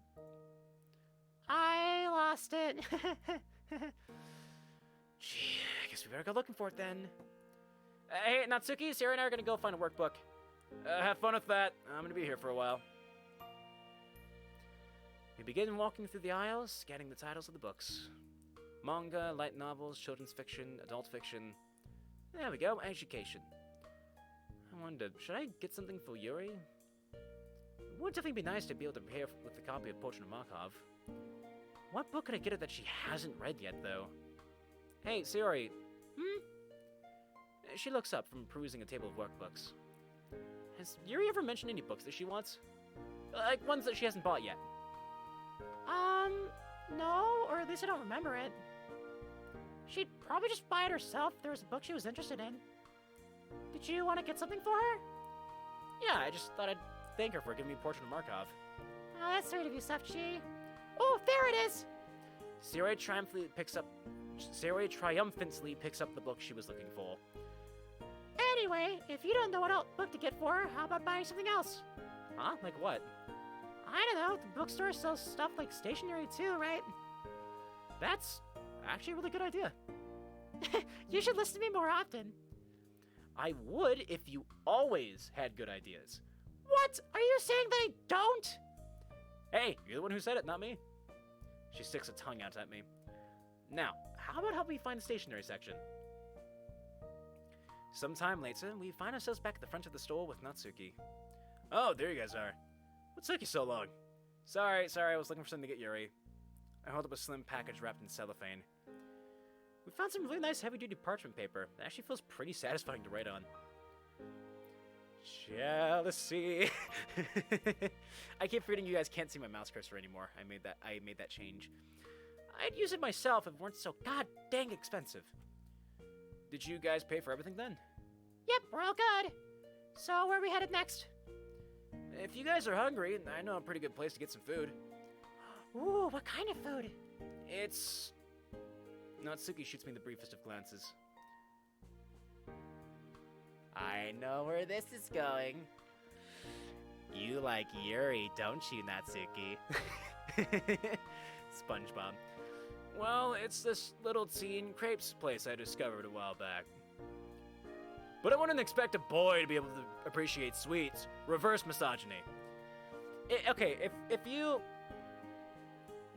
I lost it. Gee, I guess we better go looking for it then. Hey, Natsuki, Sayori and I are gonna go find a workbook. Have fun with that. I'm gonna be here for a while. We begin walking through the aisles, scanning the titles of the books. Manga, light novels, children's fiction, adult fiction. There we go, education. I wonder, should I get something for Yuri? It would definitely be nice to be able to pair with a copy of Portrait of Markov. What book could I get her that she hasn't read yet, though? Hey, Sayori. She looks up from perusing a table of workbooks. Has Yuri ever mentioned any books that she wants? Like, ones that she hasn't bought yet. No, or at least I don't remember it. She'd probably just buy it herself if there was a book she was interested in. Did you want to get something for her? Yeah, I just thought I'd thank her for giving me Portrait of Markov. Oh, that's sweet of you, Sefchi. Oh, there it is! Sayori triumphantly picks up the book she was looking for. Anyway, if you don't know what book to get for her, how about buying something else? Huh? Like what? I don't know, the bookstore sells stuff like stationery too, right? That's actually a really good idea. You should listen to me more often. I would if you always had good ideas. What? Are you saying that I don't? Hey, you're the one who said it, not me. She sticks a tongue out at me. Now, how about help me find the stationery section? Sometime later, we find ourselves back at the front of the store with Natsuki. Oh, there you guys are. What took you so long? Sorry, I was looking for something to get Yuri. I hold up a slim package wrapped in cellophane. We found some really nice heavy-duty parchment paper. It actually feels pretty satisfying to write on. Jealousy. I keep forgetting you guys can't see my mouse cursor anymore. I made that change. I'd use it myself if it weren't so god dang expensive. Did you guys pay for everything then? Yep, we're all good. So where are we headed next? If you guys are hungry, I know a pretty good place to get some food. Ooh, what kind of food? It's... Natsuki shoots me the briefest of glances. I know where this is going. You like Yuri, don't you, Natsuki? SpongeBob. Well, it's this little tea and crepes place I discovered a while back. But I wouldn't expect a boy to be able to appreciate sweets. Reverse misogyny. Okay, if you...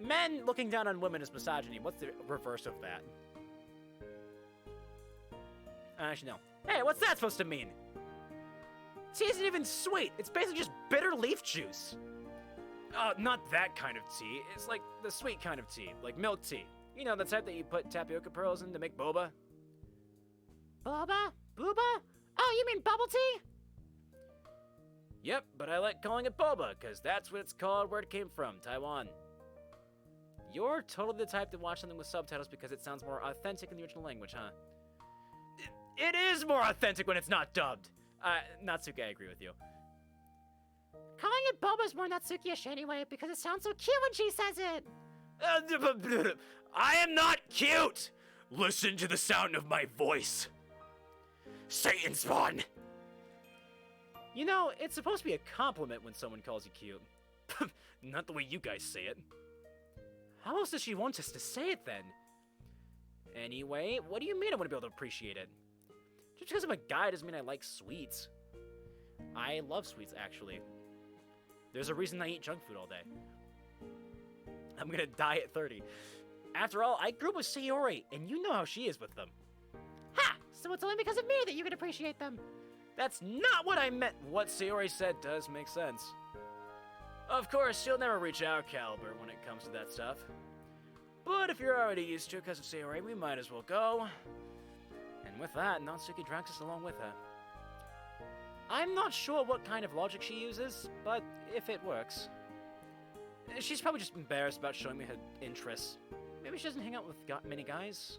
Men looking down on women is misogyny. What's the reverse of that? I should know. Hey, what's that supposed to mean? Tea isn't even sweet. It's basically just bitter leaf juice. Not that kind of tea. It's like the sweet kind of tea, like milk tea. You know, the type that you put tapioca pearls in to make boba. Boba? Booba? Oh, you mean bubble tea? Yep, but I like calling it boba, because that's what it's called where it came from, Taiwan. You're totally the type to watch something with subtitles because it sounds more authentic in the original language, huh? It is more authentic when it's not dubbed. Natsuki, I agree with you. Calling it boba's more Natsuki-ish anyway because it sounds so cute when she says it. I am not cute! Listen to the sound of my voice. Satan spawn! You know, it's supposed to be a compliment when someone calls you cute. Not the way you guys say it. How else does she want us to say it then? Anyway, what do you mean I want to be able to appreciate it? Just because I'm a guy doesn't mean I like sweets. I love sweets, actually. There's a reason I eat junk food all day. I'm gonna die at 30. After all, I grew up with Sayori, and you know how she is with them. Ha! So it's only because of me that you can appreciate them. That's not what I meant. What Sayori said does make sense. Of course, she'll never reach our caliber when it comes to that stuff. But if you're already used to it because of Sayori, we might as well go. And with that, Natsuki drags us along with her. I'm not sure what kind of logic she uses, but if it works. She's probably just embarrassed about showing me her interests. Maybe she doesn't hang out with many guys.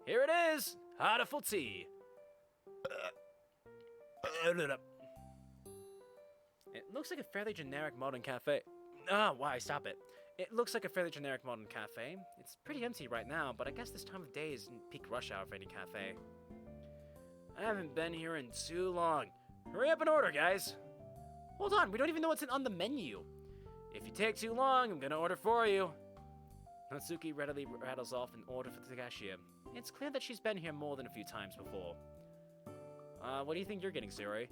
Here it is! Hatoful Tea! It looks like a fairly generic modern cafe. Oh, why? Stop it. It looks like a fairly generic modern cafe. It's pretty empty right now, but I guess this time of day isn't peak rush hour for any cafe. I haven't been here in too long. Hurry up and order, guys. Hold on, we don't even know what's on the menu. If you take too long, I'm gonna order for you. Natsuki readily rattles off an order for the cashier. It's clear that she's been here more than a few times before. What do you think you're getting, Sayori?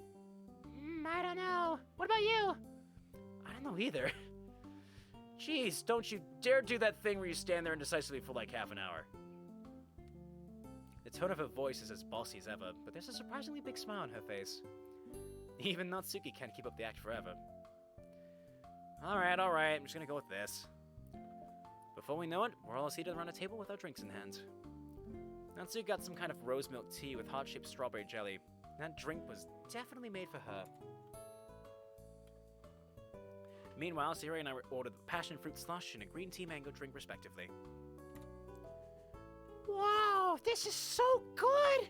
I don't know. What about you? I don't know either. Jeez, don't you dare do that thing where you stand there indecisively for like half an hour. The tone of her voice is as bossy as ever, but there's a surprisingly big smile on her face. Even Natsuki can't keep up the act forever. Alright, I'm just gonna go with this. Before we know it, we're all seated around a table with our drinks in hand. Natsuki got some kind of rose milk tea with heart-shaped strawberry jelly. That drink was definitely made for her. Meanwhile, Sayori and I ordered passion fruit slush and a green tea mango drink respectively. Wow, this is so good!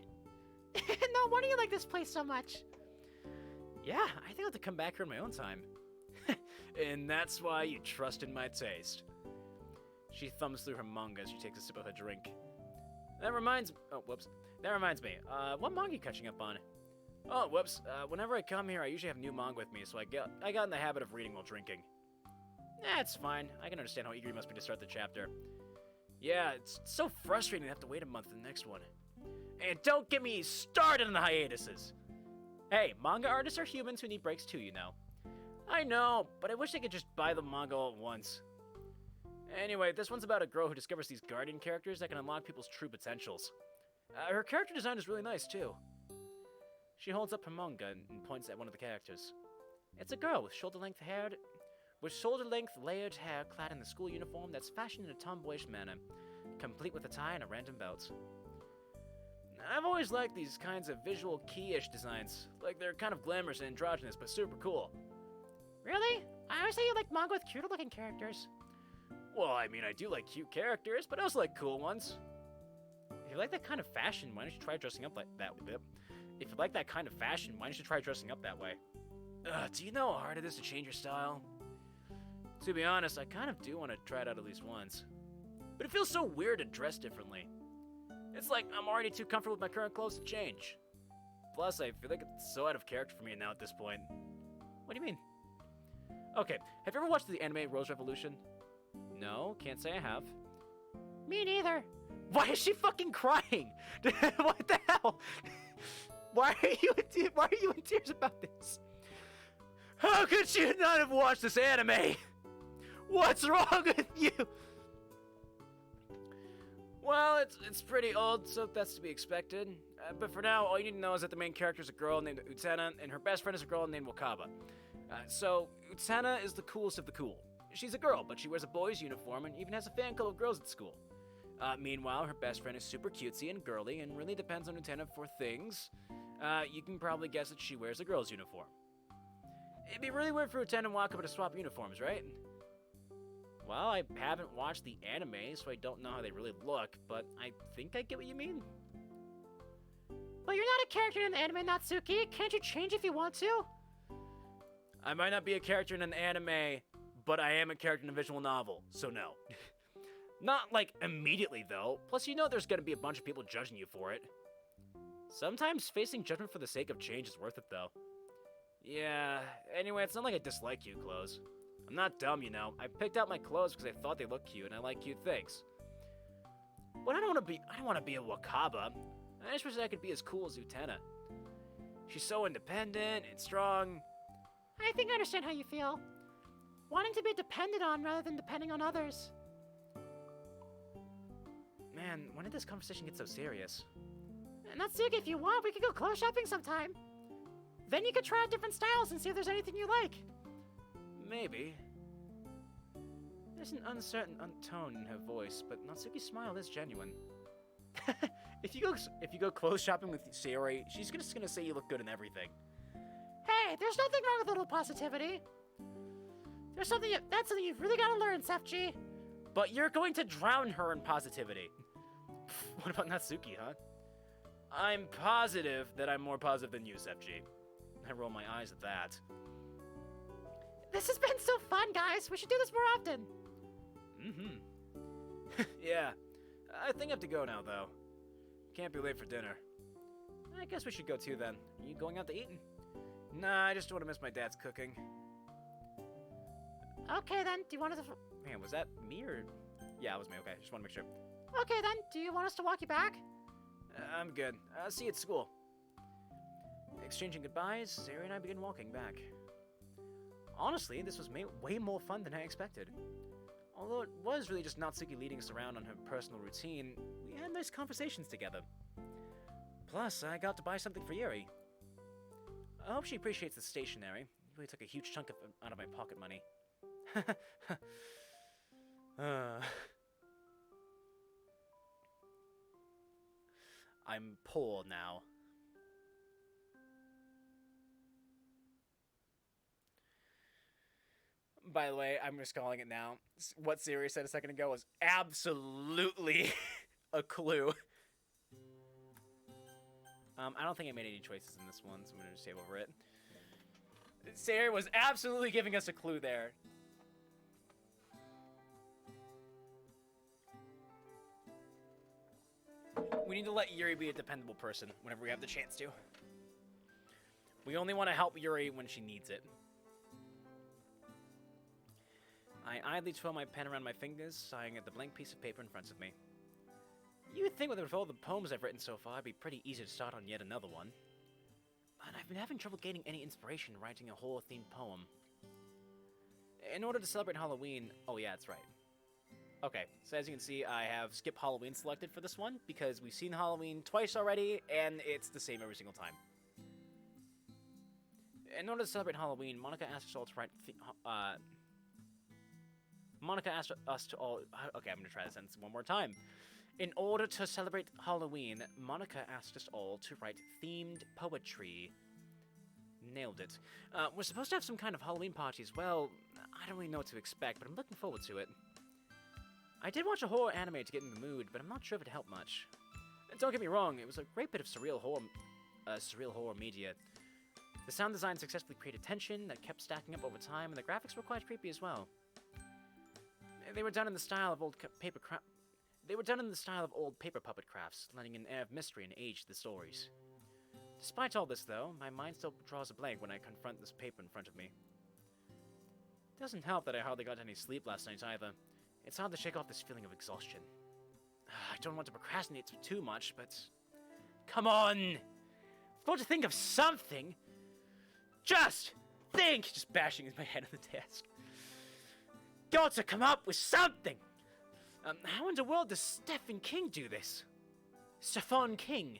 No wonder you like this place so much. Yeah, I think I'll have to come back here on my own time. And that's why you trust in my taste. She thumbs through her manga as she takes a sip of her drink. That reminds me, what manga are you catching up on? Oh, whoops, whenever I come here, I usually have new manga with me, so I got in the habit of reading while drinking. That's fine. I can understand how eager you must be to start the chapter. Yeah, it's so frustrating to have to wait a month for the next one. And don't get me started on the hiatuses! Hey, manga artists are humans who need breaks too, you know. I know, but I wish I could just buy the manga all at once. Anyway, this one's about a girl who discovers these guardian characters that can unlock people's true potentials. Her character design is really nice, too. She holds up her manga and points at one of the characters. It's a girl with shoulder-length layered hair clad in the school uniform that's fashioned in a tomboyish manner, complete with a tie and a random belt. I've always liked these kinds of visual key-ish designs. Like, they're kind of glamorous and androgynous, but super cool. Really? I always thought you liked manga with cuter-looking characters. Well, I mean, I do like cute characters, but I also like cool ones. If you like that kind of fashion, why don't you try dressing up like that a bit? If you like that kind of fashion, why don't you try dressing up that way? Do you know how hard it is to change your style? To be honest, I kind of do want to try it out at least once. But it feels so weird to dress differently. It's like I'm already too comfortable with my current clothes to change. Plus, I feel like it's so out of character for me now at this point. What do you mean? Okay, have you ever watched the anime Rose Revolution? No, can't say I have. Me neither. Why is she fucking crying? What the hell? Why are you in tears about this? How could she not have watched this anime? What's wrong with you? Well, it's pretty old, so that's to be expected. But for now, all you need to know is that the main character is a girl named Utena, and her best friend is a girl named Wakaba. So, Utena is the coolest of the cool. She's a girl, but she wears a boy's uniform and even has a fan club of girls at school. Meanwhile, her best friend is super cutesy and girly and really depends on Utena for things. You can probably guess that she wears a girl's uniform. It'd be really weird for Utena and Wakaba to swap uniforms, right? Well, I haven't watched the anime, so I don't know how they really look, but I think I get what you mean. But you're not a character in the anime, Natsuki. Can't you change if you want to? I might not be a character in an anime, but I am a character in a visual novel, so no. Not, like, immediately, though. Plus, you know there's gonna be a bunch of people judging you for it. Sometimes facing judgment for the sake of change is worth it, though. Yeah, anyway, it's not like I dislike cute clothes. I'm not dumb, you know. I picked out my clothes because I thought they looked cute, and I like cute things. But I don't want to be a Wakaba. I just wish I could be as cool as Utena. She's so independent and strong. I think I understand how you feel. Wanting to be depended on rather than depending on others. Man, when did this conversation get so serious? Natsuki, if you want, we could go clothes shopping sometime. Then you could try out different styles and see if there's anything you like. Maybe. There's an uncertain tone in her voice, but Natsuki's smile is genuine. If you go clothes shopping with Sayori, she's just gonna say you look good in everything. Hey, there's nothing wrong with a little positivity. That's something you've really got to learn, Sefji. But you're going to drown her in positivity. What about Natsuki, huh? I'm positive that I'm more positive than you, Sefji. I roll my eyes at that. This has been so fun, guys. We should do this more often. Mm-hmm. Yeah. I think I have to go now, though. Can't be late for dinner. I guess we should go too, then. Are you going out to eat? Nah, I just don't want to miss my dad's cooking. Okay, then. Do you want us to... Man, was that me or... Yeah, it was me. Okay, just want to make sure. Okay, then. Do you want us to walk you back? I'm good. See you at school. Exchanging goodbyes, Sayori and I begin walking back. Honestly, this was way more fun than I expected. Although it was really just Natsuki leading us around on her personal routine, we had nice conversations together. Plus, I got to buy something for Yuri. I hope she appreciates the stationery. It really took a huge chunk out of my pocket money. I'm poor now. By the way, I'm just calling it now. What Sayori said a second ago was absolutely a clue. I don't think I made any choices in this one, so I'm gonna just save over it. Sayori was absolutely giving us a clue there. We need to let Yuri be a dependable person whenever we have the chance to. We only want to help Yuri when she needs it. I idly twirl my pen around my fingers, sighing at the blank piece of paper in front of me. You would think with all the poems I've written so far, it'd be pretty easy to start on yet another one. But I've been having trouble gaining any inspiration writing a horror-themed poem. In order to celebrate Halloween... Oh yeah, that's right. Okay, so as you can see, I have Skip Halloween selected for this one, because we've seen Halloween twice already, and it's the same every single time. In order to celebrate Halloween, Monica asked us all to write... Monica asked us to all... Okay, I'm going to try this sentence one more time. In order to celebrate Halloween, Monica asked us all to write themed poetry. Nailed it. We're supposed to have some kind of Halloween party as well. I don't really know what to expect, but I'm looking forward to it. I did watch a horror anime to get in the mood, but I'm not sure if it helped much. And don't get me wrong, it was a great bit of surreal horror media. The sound design successfully created tension that kept stacking up over time, and the graphics were quite creepy as well. They were done in the style of old paper They were done in the style of old paper puppet crafts, lending an air of mystery and age to the stories. Despite all this, though, my mind still draws a blank when I confront this paper in front of me. It doesn't help that I hardly got any sleep last night either. It's hard to shake off this feeling of exhaustion. I don't want to procrastinate too much, but... Come on! I've got to think of something! Just think! Just bashing my head on the desk. Got to come up with something! How in the world does Stephen King do this? Stephen King.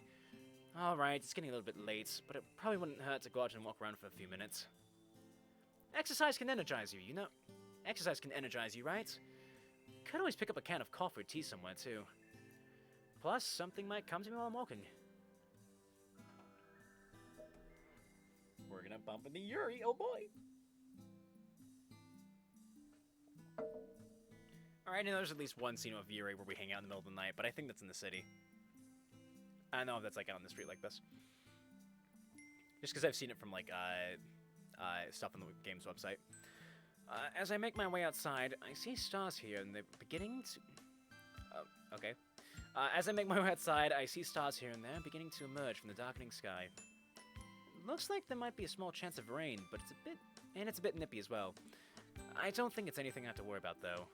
Alright, it's getting a little bit late, but it probably wouldn't hurt to go out and walk around for a few minutes. Exercise can energize you, you know? Exercise can energize you, right? Could always pick up a can of coffee or tea somewhere, too. Plus, something might come to me while I'm walking. We're gonna bump into Yuri, oh boy! Alright, I know there's at least one scene of Yuri where we hang out in the middle of the night, but I think that's in the city. I don't know if that's like out on the street like this. Just because I've seen it from like stuff on the game's website. As I make my way outside, I see stars here, and they're beginning to... okay. As I make my way outside, I see stars here and there beginning to emerge from the darkening sky. Looks like there might be a small chance of rain, but it's a bit nippy as well. I don't think it's anything I have to worry about, though.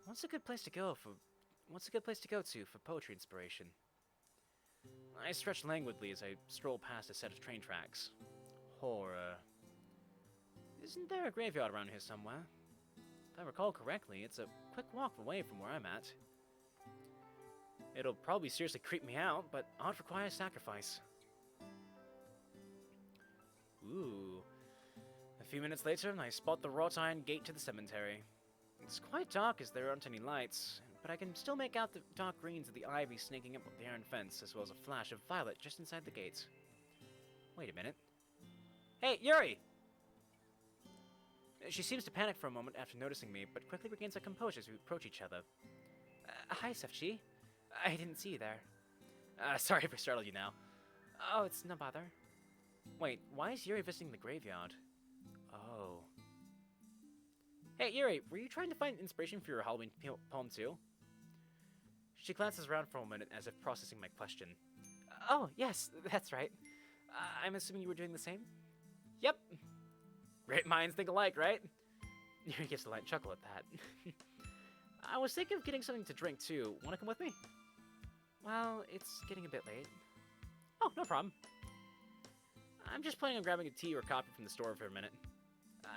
What's a good place to go for poetry inspiration? I stretch languidly as I stroll past a set of train tracks. Horror. Isn't there a graveyard around here somewhere? If I recall correctly, it's a quick walk away from where I'm at. It'll probably seriously creep me out, but art requires sacrifice. Ooh. A few minutes later, I spot the wrought iron gate to the cemetery. It's quite dark as there aren't any lights, but I can still make out the dark greens of the ivy snaking up the iron fence, as well as a flash of violet just inside the gates. Wait a minute. Hey, Yuri! She seems to panic for a moment after noticing me, but quickly regains her composure as we approach each other. Hi, Sefchi. I didn't see you there. Sorry if I startled you now. Oh, it's no bother. Wait, why is Yuri visiting the graveyard? Oh. Hey, Yuri, were you trying to find inspiration for your Halloween poem too? She glances around for a minute as if processing my question. Oh, yes, that's right. I'm assuming you were doing the same? Yep. Great minds think alike, right? Yuri gives a light chuckle at that. I was thinking of getting something to drink too. Want to come with me? Well, it's getting a bit late. Oh, no problem. I'm just planning on grabbing a tea or coffee from the store for a minute.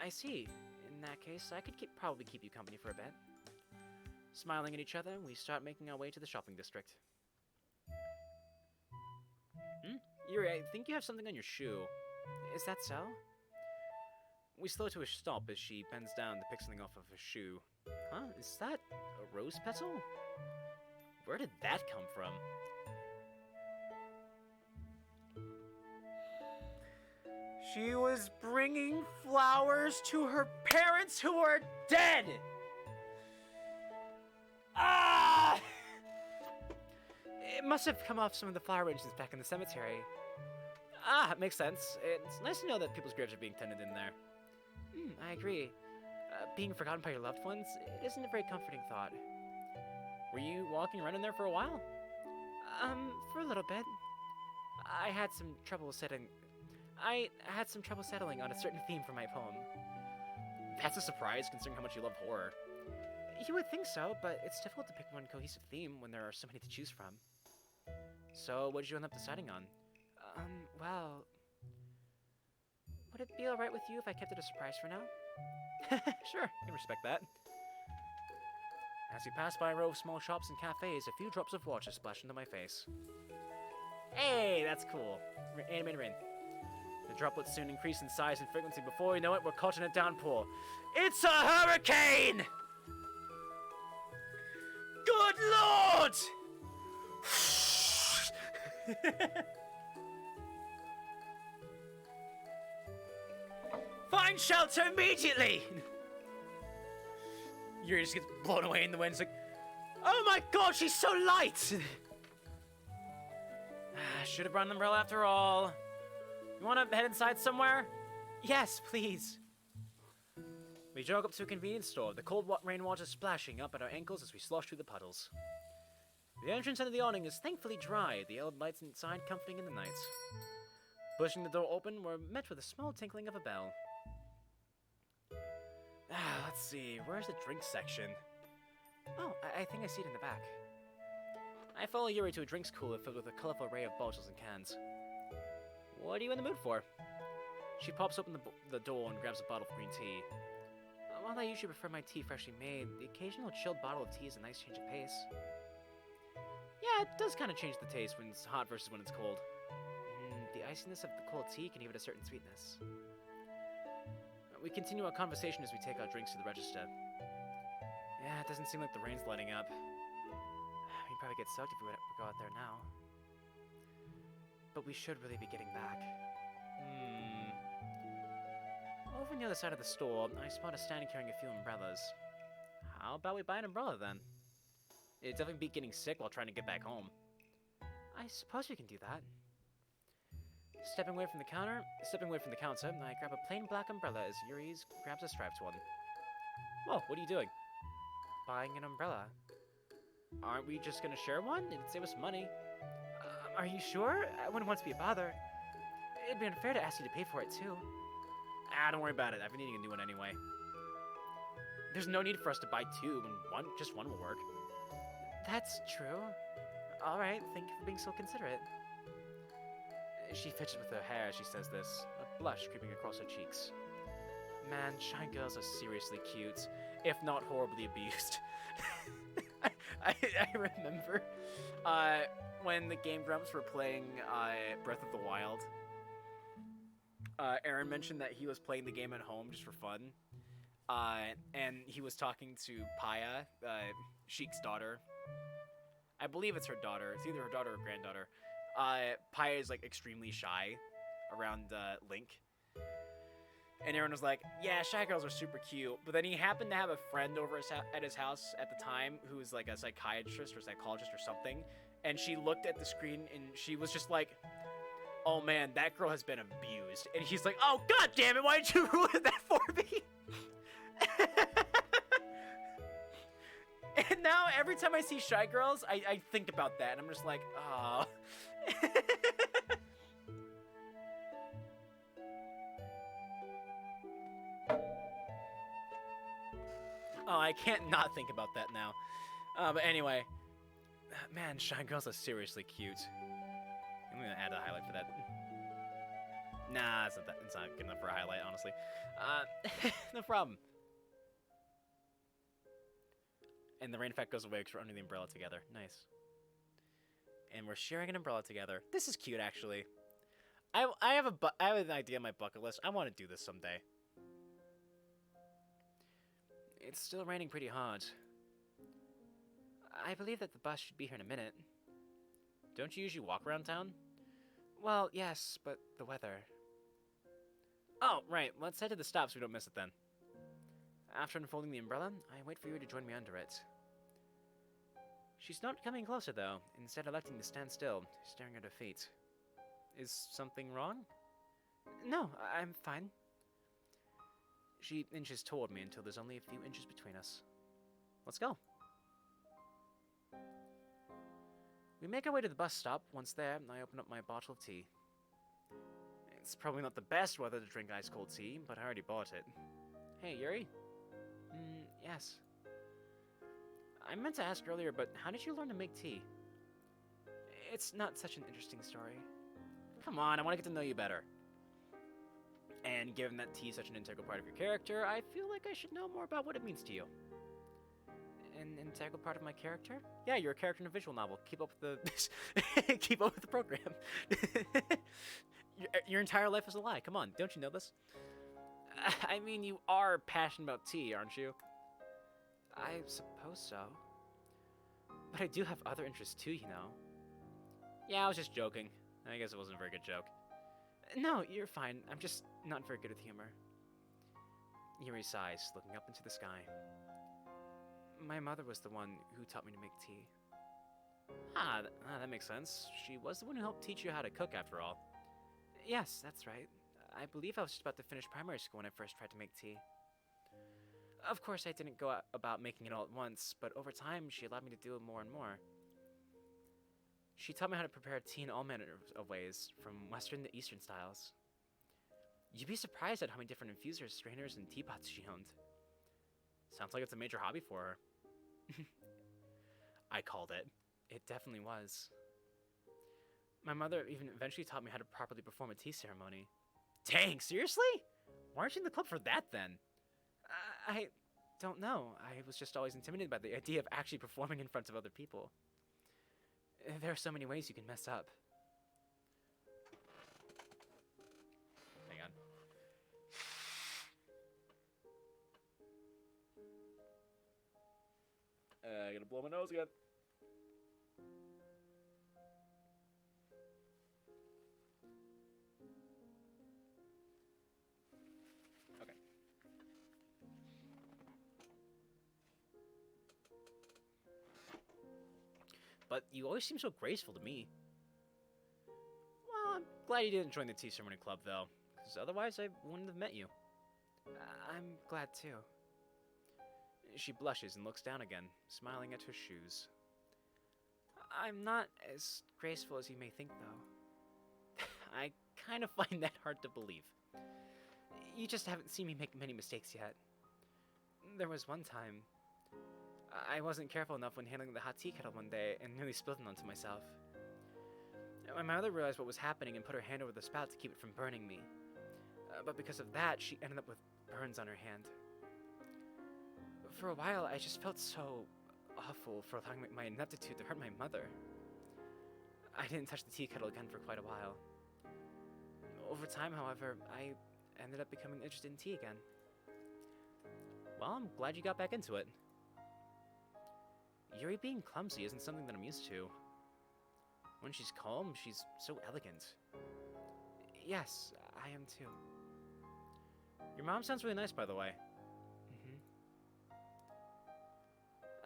I see. In that case, I could probably keep you company for a bit. Smiling at each other, we start making our way to the shopping district. Yuri, I think you have something on your shoe. Is that so? We slow to a stop as she bends down to pick something off of her shoe. Huh? Is that a rose petal? Where did that come from? She was bringing flowers to her parents who are dead! Ah! It must have come off some of the flower arrangements back in the cemetery. Ah, it makes sense. It's nice to know that people's graves are being tended in there. I agree. Being forgotten by your loved ones isn't a very comforting thought. Were you walking around in there for a while? For a little bit. I had some trouble settling on a certain theme for my poem. That's a surprise, considering how much you love horror. You would think so, but it's difficult to pick one cohesive theme when there are so many to choose from. So, what did you end up deciding on? Well... Would it be alright with you if I kept it a surprise for now? Sure, I can respect that. As we pass by a row of small shops and cafes, a few drops of water splash into my face. Hey, that's cool. Animated rain. The droplets soon increase in size and frequency. Before we know it, we're caught in a downpour. It's a hurricane! Good lord! Find shelter immediately! Yuri just gets blown away in the wind. It's like, oh my god, she's so light! Should have brought an umbrella after all. You want to head inside somewhere? Yes, please. We jog up to a convenience store, the cold rainwater splashing up at our ankles as we slosh through the puddles. The entrance under the awning is thankfully dry, the yellowed lights inside comforting in the night. Pushing the door open, we're met with a small tinkling of a bell. Let's see, where's the drinks section? Oh, I think I see it in the back. I follow Yuri to a drinks cooler filled with a colorful array of bottles and cans. What are you in the mood for? She pops open the door and grabs a bottle of green tea. While I usually prefer my tea freshly made, the occasional chilled bottle of tea is a nice change of pace. Yeah, it does kind of change the taste when it's hot versus when it's cold. The iciness of the cold tea can give it a certain sweetness. We continue our conversation as we take our drinks to the register. Yeah, it doesn't seem like the rain's letting up. We'd probably get soaked if we go out there now. But we should really be getting back. Over on the other side of the store, I spot a stand carrying a few umbrellas. How about we buy an umbrella then? It'd definitely beat getting sick while trying to get back home. I suppose we can do that. Stepping away from the counter, I grab a plain black umbrella as Yuri grabs a striped one. Whoa, what are you doing? Buying an umbrella. Aren't we just gonna share one? It'd save us money. Are you sure? I wouldn't want to be a bother. It'd be unfair to ask you to pay for it too. Don't worry about it. I've been needing a new one anyway. There's no need for us to buy two when just one will work. That's true. Alright, thank you for being so considerate. She fidgets with her hair as she says this, a blush creeping across her cheeks. Man, shy girls are seriously cute, if not horribly abused. I remember when the Game Grumps were playing Breath of the Wild. Aaron mentioned that he was playing the game at home just for fun. And he was talking to Paya, Sheik's daughter. I believe it's her daughter. It's either her daughter or granddaughter. Paya is like extremely shy around Link. And Aaron was like, yeah, shy girls are super cute. But then he happened to have a friend over at his house at the time who was like a psychiatrist or psychologist or something. And she looked at the screen and she was just like, oh man, that girl has been abused. And he's like, oh god damn it, why did you ruin that for me? And now every time I see shy girls, I think about that and I'm just like, oh. Oh, I can't not think about that now. But anyway, man, shy girls are seriously cute. I'm gonna add a highlight for that. Nah, it's not good enough for a highlight, honestly. No problem. And the rain effect goes away because we're under the umbrella together. Nice. And we're sharing an umbrella together. This is cute, actually. I have an idea on my bucket list. I want to do this someday. It's still raining pretty hard. I believe that the bus should be here in a minute. Don't you usually walk around town? Well, yes, but the weather. Oh, right. Let's head to the stop so we don't miss it then. After unfolding the umbrella, I wait for you to join me under it. She's not coming closer, though, instead electing to stand still, staring at her feet. Is something wrong? No, I'm fine. She inches toward me until there's only a few inches between us. Let's go. We make our way to the bus stop. Once there, I open up my bottle of tea. It's probably not the best weather to drink ice-cold tea, but I already bought it. Hey, Yuri? Yes. I meant to ask earlier, but how did you learn to make tea? It's not such an interesting story. Come on, I want to get to know you better. And given that tea is such an integral part of your character, I feel like I should know more about what it means to you. An integral part of my character? Yeah, you're a character in a visual novel. Keep up with the keep up with the program. Your entire life is a lie. Come on, don't you know this? I mean, you are passionate about tea, aren't you? I suppose so. But I do have other interests too, you know. Yeah, I was just joking. I guess it wasn't a very good joke. No, you're fine. I'm just not very good with humor. Yuri sighs, looking up into the sky. My mother was the one who taught me to make tea. That makes sense. She was the one who helped teach you how to cook, after all. Yes, that's right. I believe I was just about to finish primary school when I first tried to make tea. Of course, I didn't go about making it all at once, but over time, she allowed me to do it more and more. She taught me how to prepare tea in all manner of ways, from Western to Eastern styles. You'd be surprised at how many different infusers, strainers, and teapots she owned. Sounds like it's a major hobby for her. I called it. It definitely was. My mother even eventually taught me how to properly perform a tea ceremony. Dang, seriously? Why aren't you in the club for that then? I don't know. I was just always intimidated by the idea of actually performing in front of other people. There are so many ways you can mess up. Hang on. I gotta blow my nose again. Okay. But you always seem so graceful to me. Well, I'm glad you didn't join the tea ceremony club, though, because otherwise I wouldn't have met you. I'm glad, too. She blushes and looks down again, smiling at her shoes. I'm not as graceful as you may think, though. I kind of find that hard to believe. You just haven't seen me make many mistakes yet. There was one time I wasn't careful enough when handling the hot tea kettle one day and nearly spilled it onto myself. My mother realized what was happening and put her hand over the spout to keep it from burning me. But because of that, she ended up with burns on her hand. For a while, I just felt so awful for allowing my ineptitude to hurt my mother. I didn't touch the tea kettle again for quite a while. Over time, however, I ended up becoming interested in tea again. Well, I'm glad you got back into it. Yuri being clumsy isn't something that I'm used to. When she's calm, she's so elegant. Yes, I am too. Your mom sounds really nice, by the way.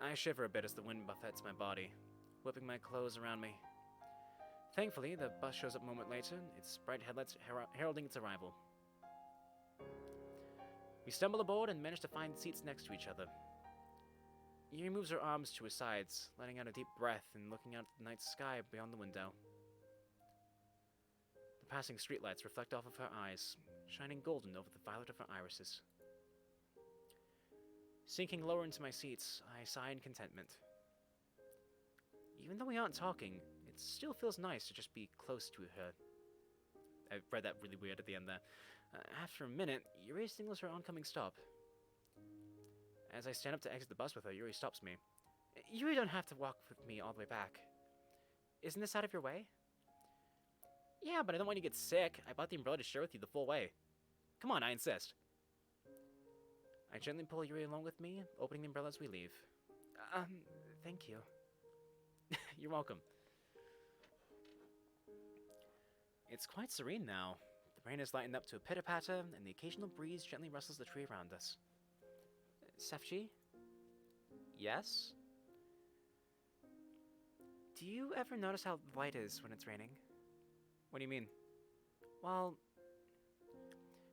I shiver a bit as the wind buffets my body, whipping my clothes around me. Thankfully, the bus shows up a moment later, its bright headlights heralding its arrival. We stumble aboard and manage to find seats next to each other. Yuri moves her arms to her sides, letting out a deep breath and looking out at the night sky beyond the window. The passing streetlights reflect off of her eyes, shining golden over the violet of her irises. Sinking lower into my seats, I sigh in contentment. Even though we aren't talking, it still feels nice to just be close to her. I read that really weird at the end there. After a minute, Yuri signals her oncoming stop. As I stand up to exit the bus with her, Yuri stops me. You don't have to walk with me all the way back. Isn't this out of your way? Yeah, but I don't want you to get sick. I bought the umbrella to share with you the full way. Come on, I insist. I gently pull Yuri along with me, opening the umbrella as we leave. Thank you. You're welcome. It's quite serene now. The rain has lightened up to a pitter-patter, and the occasional breeze gently rustles the tree around us. Sefchi? Yes? Do you ever notice how light is when it's raining? What do you mean? Well...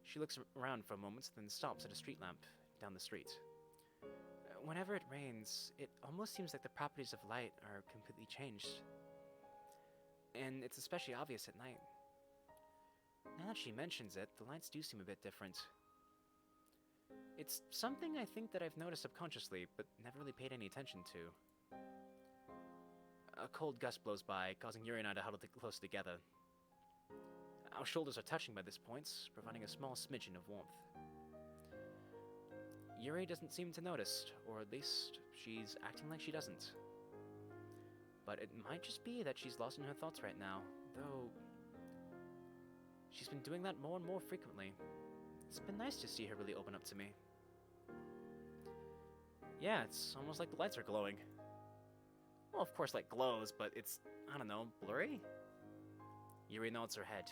She looks around for a moment, then stops at a street lamp down the street. Whenever it rains, it almost seems like the properties of light are completely changed. And it's especially obvious at night. Now that she mentions it, the lights do seem a bit different. It's something I think that I've noticed subconsciously, but never really paid any attention to. A cold gust blows by, causing Yuri and I to huddle close together. Our shoulders are touching by this point, providing a small smidgen of warmth. Yuri doesn't seem to notice, or at least she's acting like she doesn't. But it might just be that she's lost in her thoughts right now, though she's been doing that more and more frequently. It's been nice to see her really open up to me. Yeah, it's almost like the lights are glowing. Well, of course light glows, but it's, I don't know, blurry? Yuri nods her head.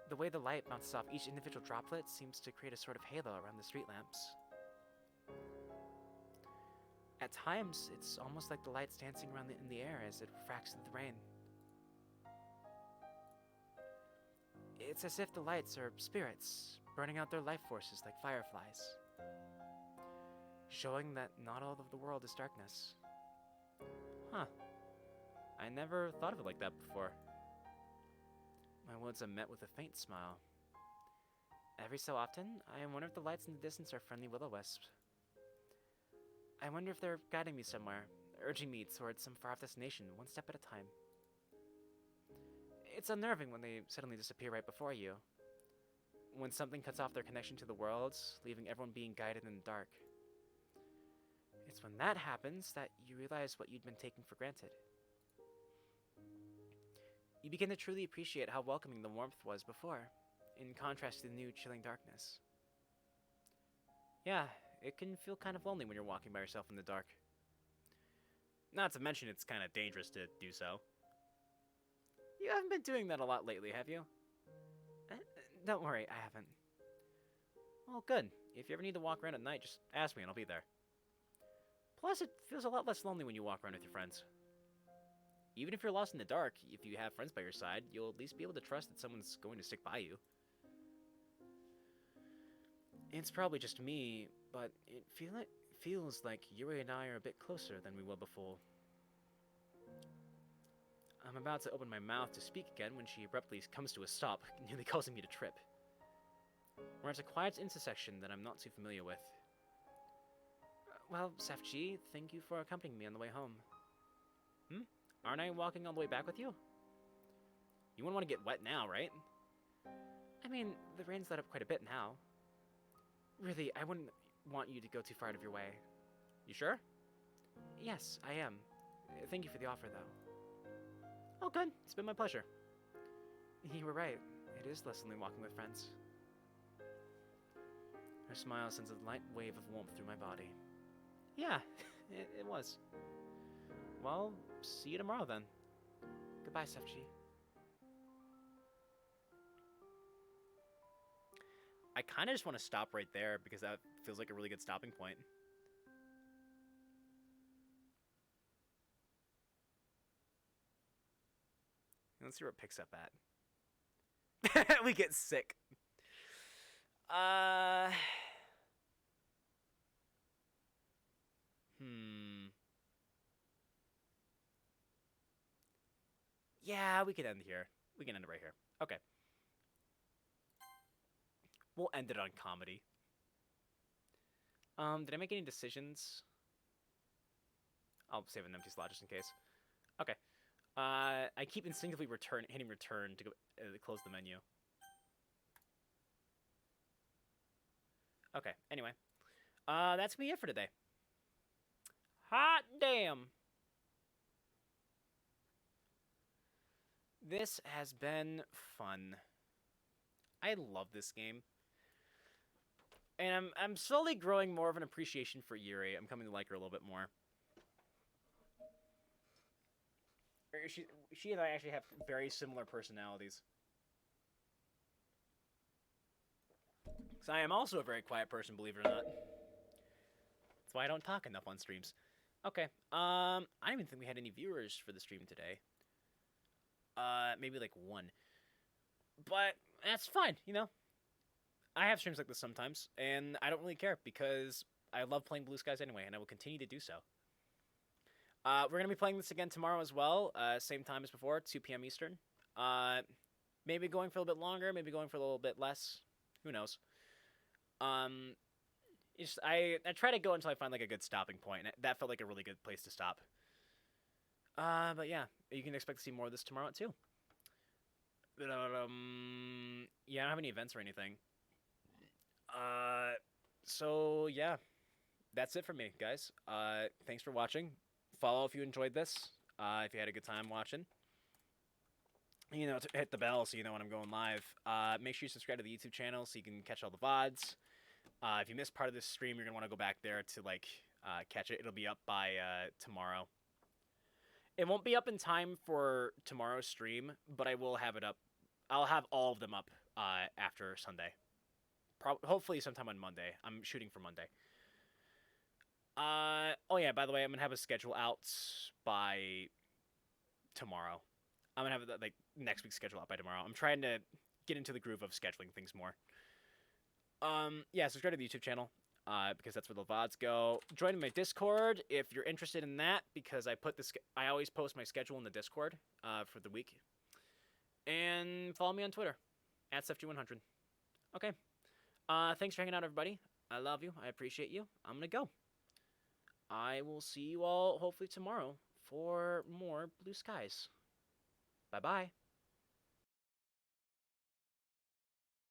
The way the light bounces off each individual droplet seems to create a sort of halo around the street lamps. At times, it's almost like the light's dancing around in the air as it refracts through the rain. It's as if the lights are spirits, burning out their life forces like fireflies. showing that not all of the world is darkness. Huh. I never thought of it like that before. My words are met with a faint smile. Every so often, I wonder if the lights in the distance are friendly will-o-wisps. I wonder if they're guiding me somewhere, urging me towards some far-off destination, one step at a time. It's unnerving when they suddenly disappear right before you. When something cuts off their connection to the world, leaving everyone being guided in the dark. It's when that happens that you realize what you'd been taking for granted. You begin to truly appreciate how welcoming the warmth was before, in contrast to the new chilling darkness. Yeah, it can feel kind of lonely when you're walking by yourself in the dark. Not to mention it's kind of dangerous to do so. You haven't been doing that a lot lately, have you? Don't worry, I haven't. Well, good. If you ever need to walk around at night, just ask me and I'll be there. Plus, it feels a lot less lonely when you walk around with your friends. Even if you're lost in the dark, if you have friends by your side, you'll at least be able to trust that someone's going to stick by you. It's probably just me, but it feels like Yuri and I are a bit closer than we were before. I'm about to open my mouth to speak again when she abruptly comes to a stop, nearly causing me to trip. We're at a quiet intersection that I'm not too familiar with. Well, Sefji, thank you for accompanying me on the way home. Aren't I walking all the way back with you? You wouldn't want to get wet now, right? I mean, the rain's let up quite a bit now. Really, I wouldn't want you to go too far out of your way. You sure? Yes, I am. Thank you for the offer, though. Oh, good. It's been my pleasure. You were right. It is less lonely walking with friends. Her smile sends a light wave of warmth through my body. Yeah, it was. Well, see you tomorrow then. Goodbye, Sefji. I kind of just want to stop right there because that feels like a really good stopping point. Let's see where it picks up at. We get sick. Yeah, we can end here. We can end it right here. Okay. We'll end it on comedy. Did I make any decisions? I'll save an empty slot just in case. Okay. I keep instinctively hitting return to go close the menu. Okay, anyway. That's gonna be it for today. Hot damn! This has been fun. I love this game. And I'm slowly growing more of an appreciation for Yuri. I'm coming to like her a little bit more. She and I actually have very similar personalities. Because I am also a very quiet person, believe it or not. That's why I don't talk enough on streams. Okay, I don't even think we had any viewers for the stream today. Maybe like one. But that's fine, you know? I have streams like this sometimes, and I don't really care because I love playing Blue Skies anyway, and I will continue to do so. We're going to be playing this again tomorrow as well, same time as before, 2 p.m. Eastern. Maybe going for a little bit longer, maybe going for a little bit less. Who knows? I try to go until I find like a good stopping point, and that felt like a really good place to stop. But yeah, you can expect to see more of this tomorrow too. Yeah, I don't have any events or anything. So yeah, that's it for me, guys. Thanks for watching. Follow if you enjoyed this. If you had a good time watching. You know, hit the bell so you know when I'm going live. Make sure you subscribe to the YouTube channel so you can catch all the VODs. If you missed part of this stream, you're gonna want to go back there to like catch it. It'll be up by tomorrow. It won't be up in time for tomorrow's stream, but I will have it up. I'll have all of them up after Sunday. Hopefully sometime on Monday. I'm shooting for Monday. Oh yeah, by the way, I'm gonna have a schedule out by tomorrow. I'm gonna have like next week's schedule out by tomorrow. I'm trying to get into the groove of scheduling things more. Yeah, subscribe to the YouTube channel. because that's where the VODs go. Join my Discord if you're interested in that, because I always post my schedule in the Discord for the week. And follow me on Twitter at SFG100. Okay. Thanks for hanging out, everybody. I love you. I appreciate you. I'm gonna go. I will see you all hopefully tomorrow for more Blue Skies. Bye-bye.